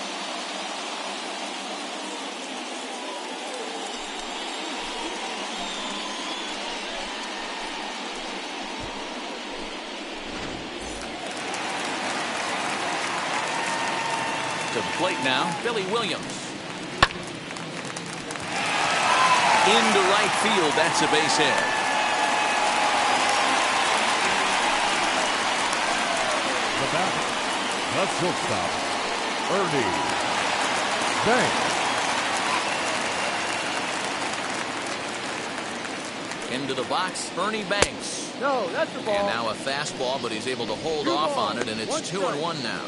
To the plate now, Billy Williams. into right field. That's a base hit. The batter, the shortstop, Ernie Banks. Into the box, Ernie Banks. No, that's the ball. And now a fastball, but he's able to hold off on it, and it's 2-1 now.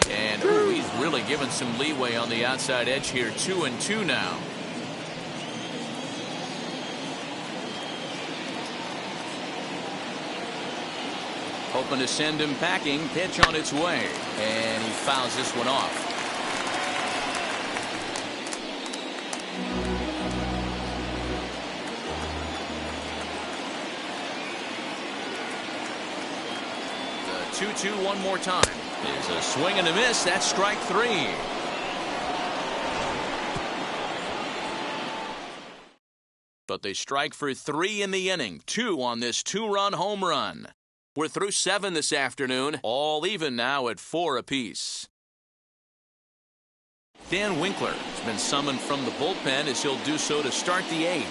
And ooh, he's really given some leeway on the outside edge here. 2-2 now. Hoping to send him packing. Pitch on its way. And he fouls this one off. The 2-2 one more time. Is a swing and a miss. That's strike 3. But they strike for 3 in the inning. 2 on this 2-run home run. We're through 7 this afternoon, all even now at 4 apiece. Dan Winkler has been summoned from the bullpen as he'll do so to start the 8th.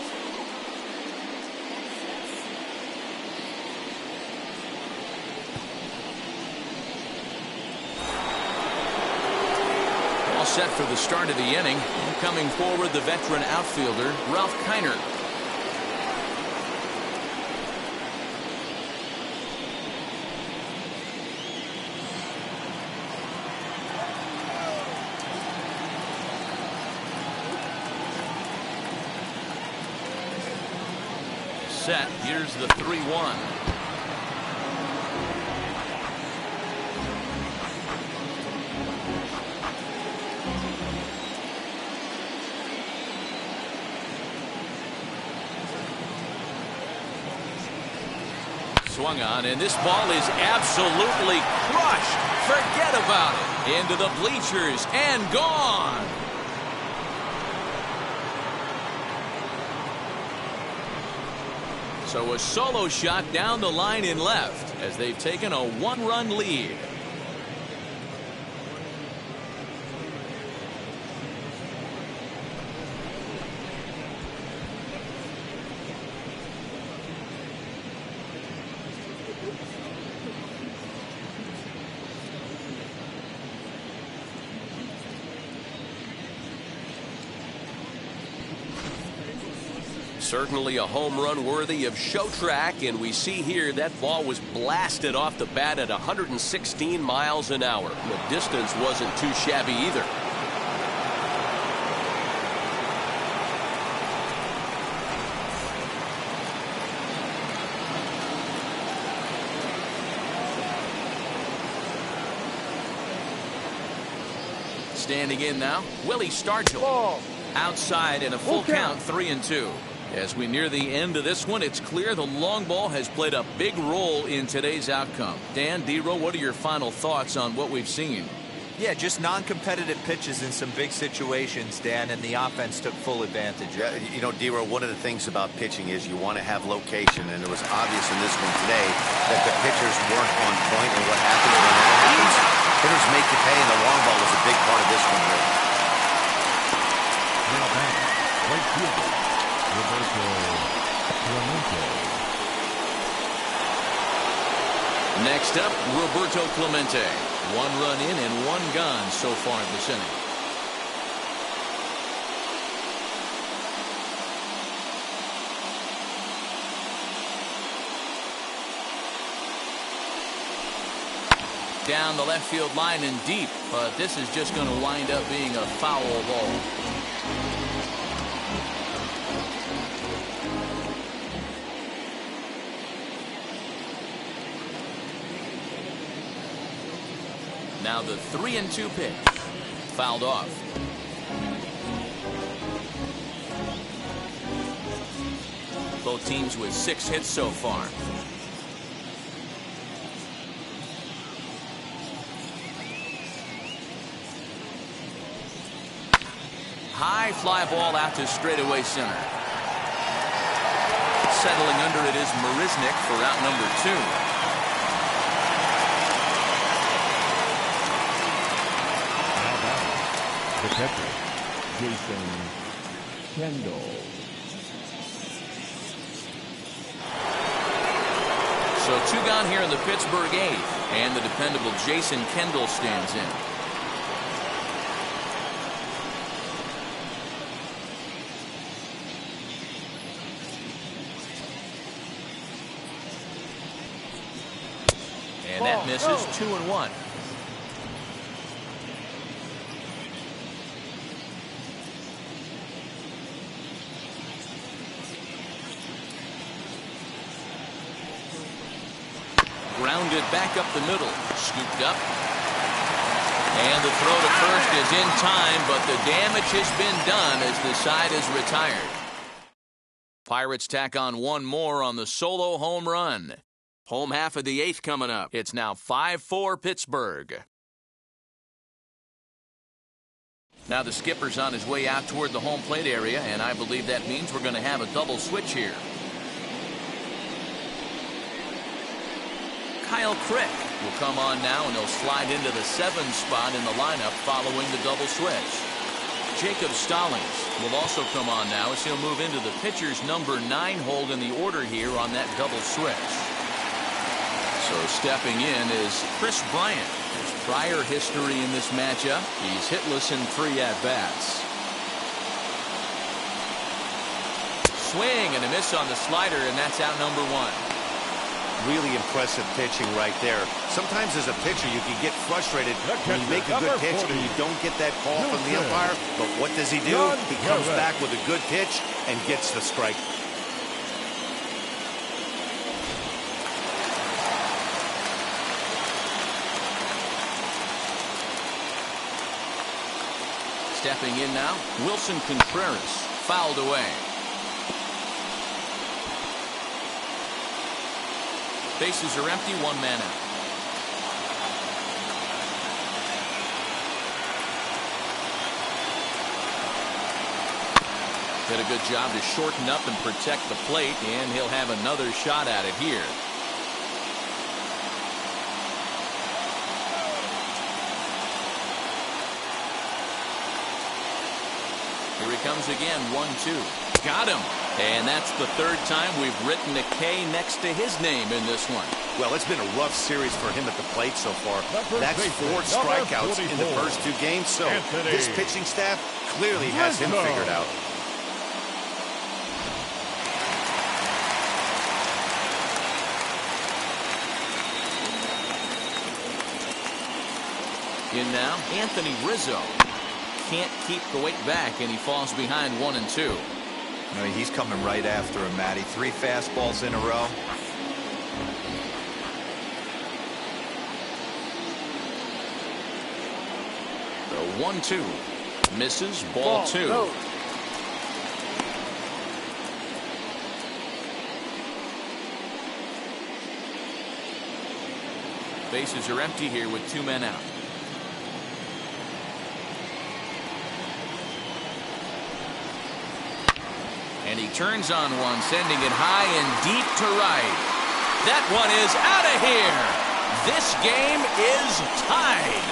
All set for the start of the inning. And coming forward, the veteran outfielder, Ralph Kiner. Set. Here's the 3-1. Swung on, and this ball is absolutely crushed. Forget about it. Into the bleachers and gone. So a solo shot down the line in left as they've taken a 1-run lead. Certainly a home run worthy of show track, and we see here that ball was blasted off the bat at 116 miles an hour. The distance wasn't too shabby either. Standing in now, Willie Stargell. Outside in a full count, 3-2. As we near the end of this one, it's clear the long ball has played a big role in today's outcome. Dan, D-Row, what are your final thoughts on what we've seen? Yeah, just non-competitive pitches in some big situations, Dan, and the offense took full advantage. Yeah, you know, D-Row, one of the things about pitching is you want to have location, and it was obvious in this one today that the pitchers weren't on point, and what happens when that happens, hitters make you pay, and the long ball was a big part of this one here. Now back, right fielder, Roberto Clemente. Next up, Roberto Clemente. 1 run in and 1 gone so far in this inning. Down the left field line and deep, but this is just going to wind up being a foul ball. Now the 3-2 pitch. Fouled off. Both teams with 6 hits so far. High fly ball out to straightaway center. Settling under it is Marisnick for out number 2. Now batting, the catcher, Jason Kendall. So 2 gone here in the Pittsburgh 8th, and the dependable Jason Kendall stands in. And that misses. 2-1. Grounded back up the middle. Scooped up. And the throw to first is in time, but the damage has been done as the side is retired. Pirates tack on 1 more on the solo home run. Home half of the 8th coming up. It's now 5-4 Pittsburgh. Now the skipper's on his way out toward the home plate area, and I believe that means we're going to have a double switch here. Kyle Crick will come on now, and he'll slide into the 7th spot in the lineup following the double switch. Jacob Stallings will also come on now as he'll move into the pitcher's number 9 hold in the order here on that double switch. So stepping in is Chris Bryant. His prior history in this matchup, he's hitless in 3 at-bats. Swing and a miss on the slider, and that's out number 1. Really impressive pitching right there. Sometimes as a pitcher you can get frustrated when you make a good pitch and you don't get that call from the umpire. But what does he do? He comes back with a good pitch and gets the strike. Stepping in now, Wilson Contreras, fouled away. Bases are empty, 1 man out. Did a good job to shorten up and protect the plate, and he'll have another shot at it here. Here he comes again, 1-2. Got him. And that's the 3rd time we've written a K next to his name in this one. Well, it's been a rough series for him at the plate so far. That's 4 strikeouts in the first 2 games, so this pitching staff clearly has him figured out. In now, Anthony Rizzo. Can't keep the weight back, and he falls behind 1-2. I mean, he's coming right after him, Matty. 3 fastballs in a row. The 1-2 misses, ball 2. Bases are empty here with 2 men out. And he turns on one, sending it high and deep to right. That one is out of here. This game is tied.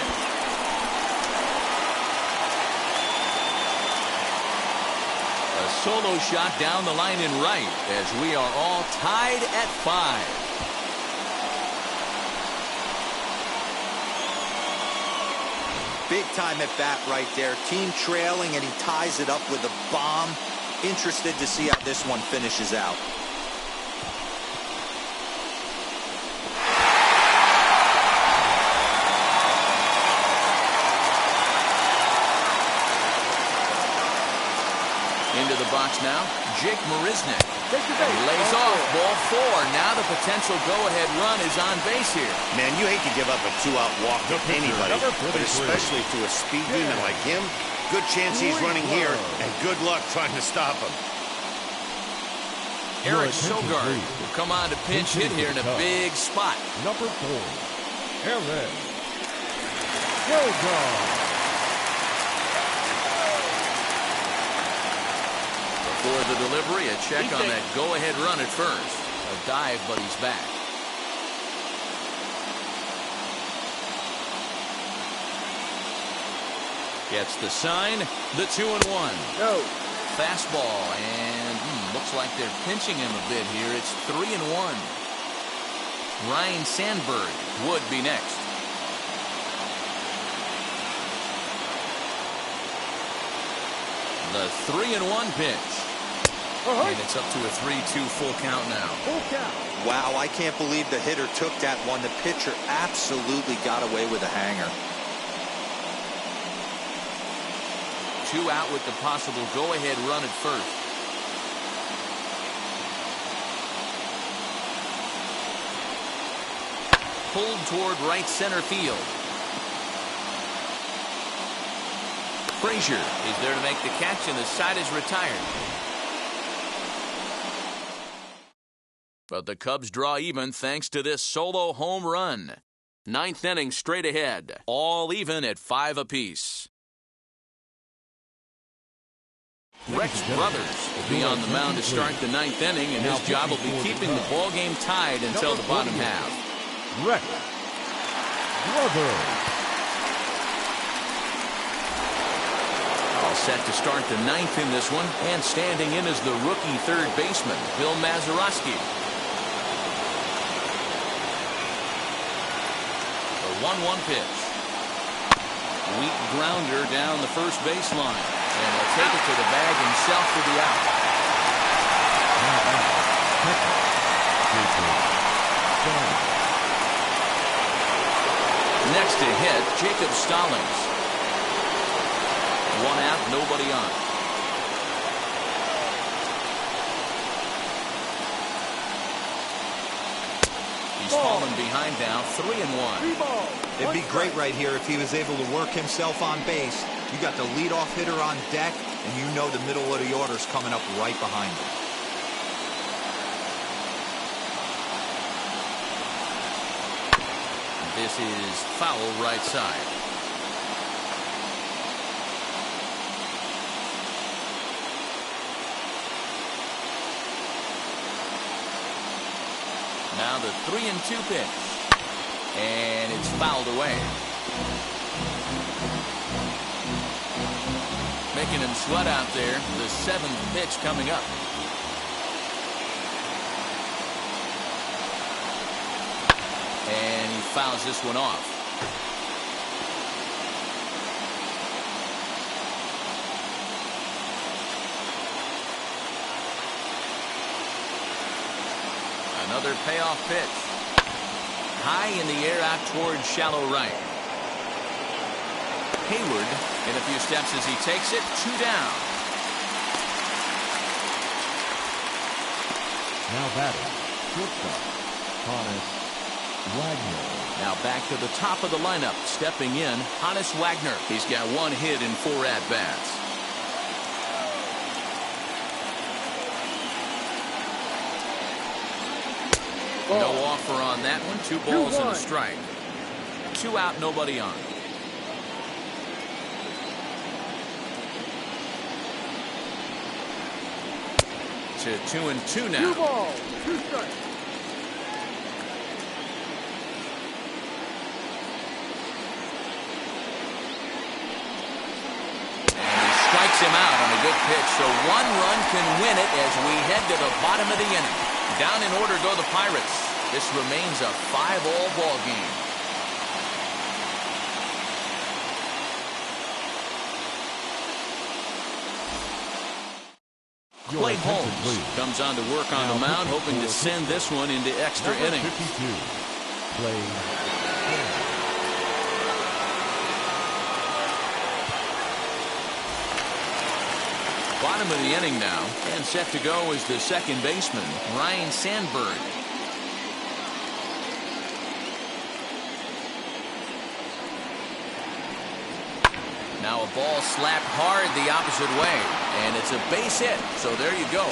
A solo shot down the line in right as we are all tied at 5. Big time at bat right there. Team trailing, and he ties it up with a bomb. Interested to see how this one finishes out. Into the box now, Jake Marisnick. He lays off, ball 4. Now the potential go-ahead run is on base here. Man, you hate to give up a 2-out walk to anybody, but especially to a speed demon like him. Good chance he's running here, and good luck trying to stop him. Eric Sogard will come on to pinch hit here in a big spot. Number 4, Eric Sogard. For the delivery, a check on that go-ahead run at first. A dive, but he's back. Gets the sign, the 2-1. No. Fastball, and looks like they're pinching him a bit here. It's 3-1. Ryan Sandberg would be next. The 3-1 pitch. And it's up to a 3-2 full count now. Full count. Wow, I can't believe the hitter took that one. The pitcher absolutely got away with a hanger. 2 out with the possible go-ahead run at first. Pulled toward right center field. Frazier is there to make the catch, and the side is retired. But the Cubs draw even thanks to this solo home run. 9th inning straight ahead, all even at 5 apiece. Rex Brothers will be on the mound to start the 9th inning, and his job will be keeping the ball game tied until the bottom half. Rex Brothers. All set to start the 9th in this one, and standing in is the rookie third baseman, Bill Mazeroski. The 1-1 pitch. Weak grounder down the first baseline. And he'll take it to the bag himself for the out. Next to hit, Jacob Stallings. 1 out, nobody on. He's fallen behind now, 3-1. It'd be great right here if he was able to work himself on base. You got the leadoff hitter on deck, and you know the middle of the order's coming up right behind him. This is foul right side. Now the 3-2 pitch. And it's fouled away. Making him sweat out there. The 7th pitch coming up. And he fouls this one off. Another payoff pitch. High in the air out towards shallow right. Hayward in a few steps as he takes it. 2 down. Now batting, shortstop, Hannes Wagner. Now back to the top of the lineup. Stepping in, Hannes Wagner. He's got 1 hit in 4 at-bats. No offer on that one. 2 balls and a strike. 2 out, nobody on. To 2-2 now. 2 balls, 2 strikes. Strikes him out on a good pitch, so 1 run can win it as we head to the bottom of the inning. Down in order go the Pirates. This remains a 5-all ball game. Clay Holmes comes on to work on the mound, hoping to send this one into extra innings. 52. Clay Holmes. Bottom of the inning now, and set to go is the second baseman, Ryan Sandberg. Now a ball slapped hard the opposite way, and it's a base hit. So there you go.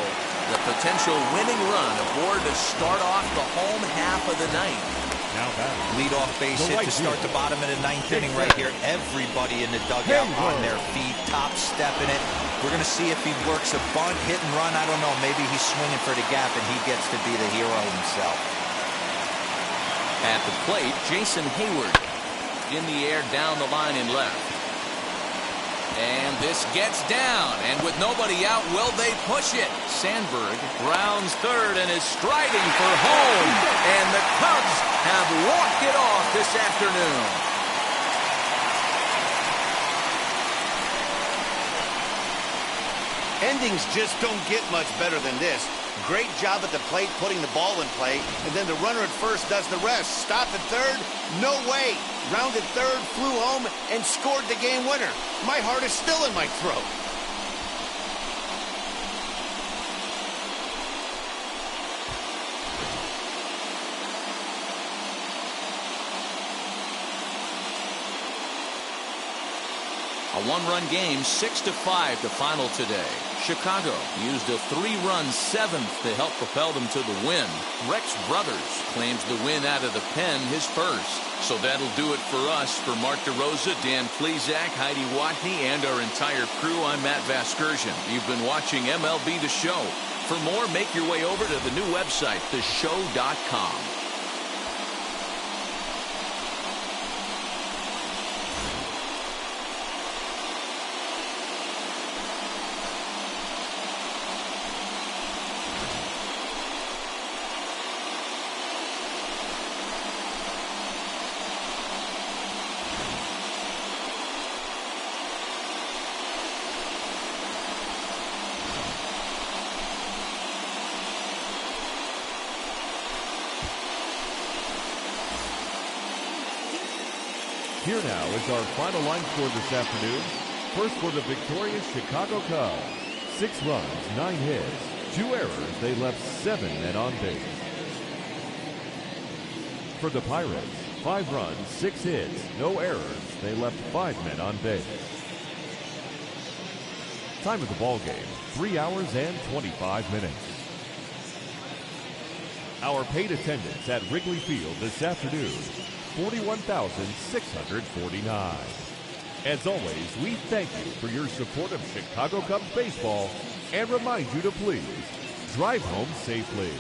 The potential winning run aboard to start off the home half of the ninth. Now back. Lead-off base The hit right to start field. the bottom of the ninth inning right here. Everybody in the dugout on their feet, top stepping it. We're going to see if he works a bunt, hit and run. I don't know. Maybe he's swinging for the gap and he gets to be the hero himself. At the plate, Jason Hayward. In the air, down the line and left. And this gets down, and with nobody out, will they push it? Sandberg rounds third and is striding for home, and the Cubs have walked it off this afternoon. Endings just don't get much better than this. Great job at the plate putting the ball in play, and then the runner at first does the rest. Stop at third? No way. Rounded third, flew home, and scored the game winner. My heart is still in my throat. A one-run game, 6-5 the final today. Chicago used a three-run seventh to help propel them to the win. Rex Brothers claims the win out of the pen, his first. So that'll do it for us. For Mark DeRosa, Dan Plesac, Heidi Watney, and our entire crew, I'm Matt Vasgersian. You've been watching MLB The Show. For more, make your way over to the new website, theshow.com. Here now is our final line score this afternoon. First for the victorious Chicago Cubs. 6 runs, 9 hits, 2 errors. They left 7 men on base. For the Pirates, 5 runs, 6 hits, no errors. They left 5 men on base. Time of the ball game, 3 hours and 25 minutes. Our paid attendance at Wrigley Field this afternoon, 41,649. As always, we thank you for your support of Chicago Cubs baseball and remind you to please drive home safely.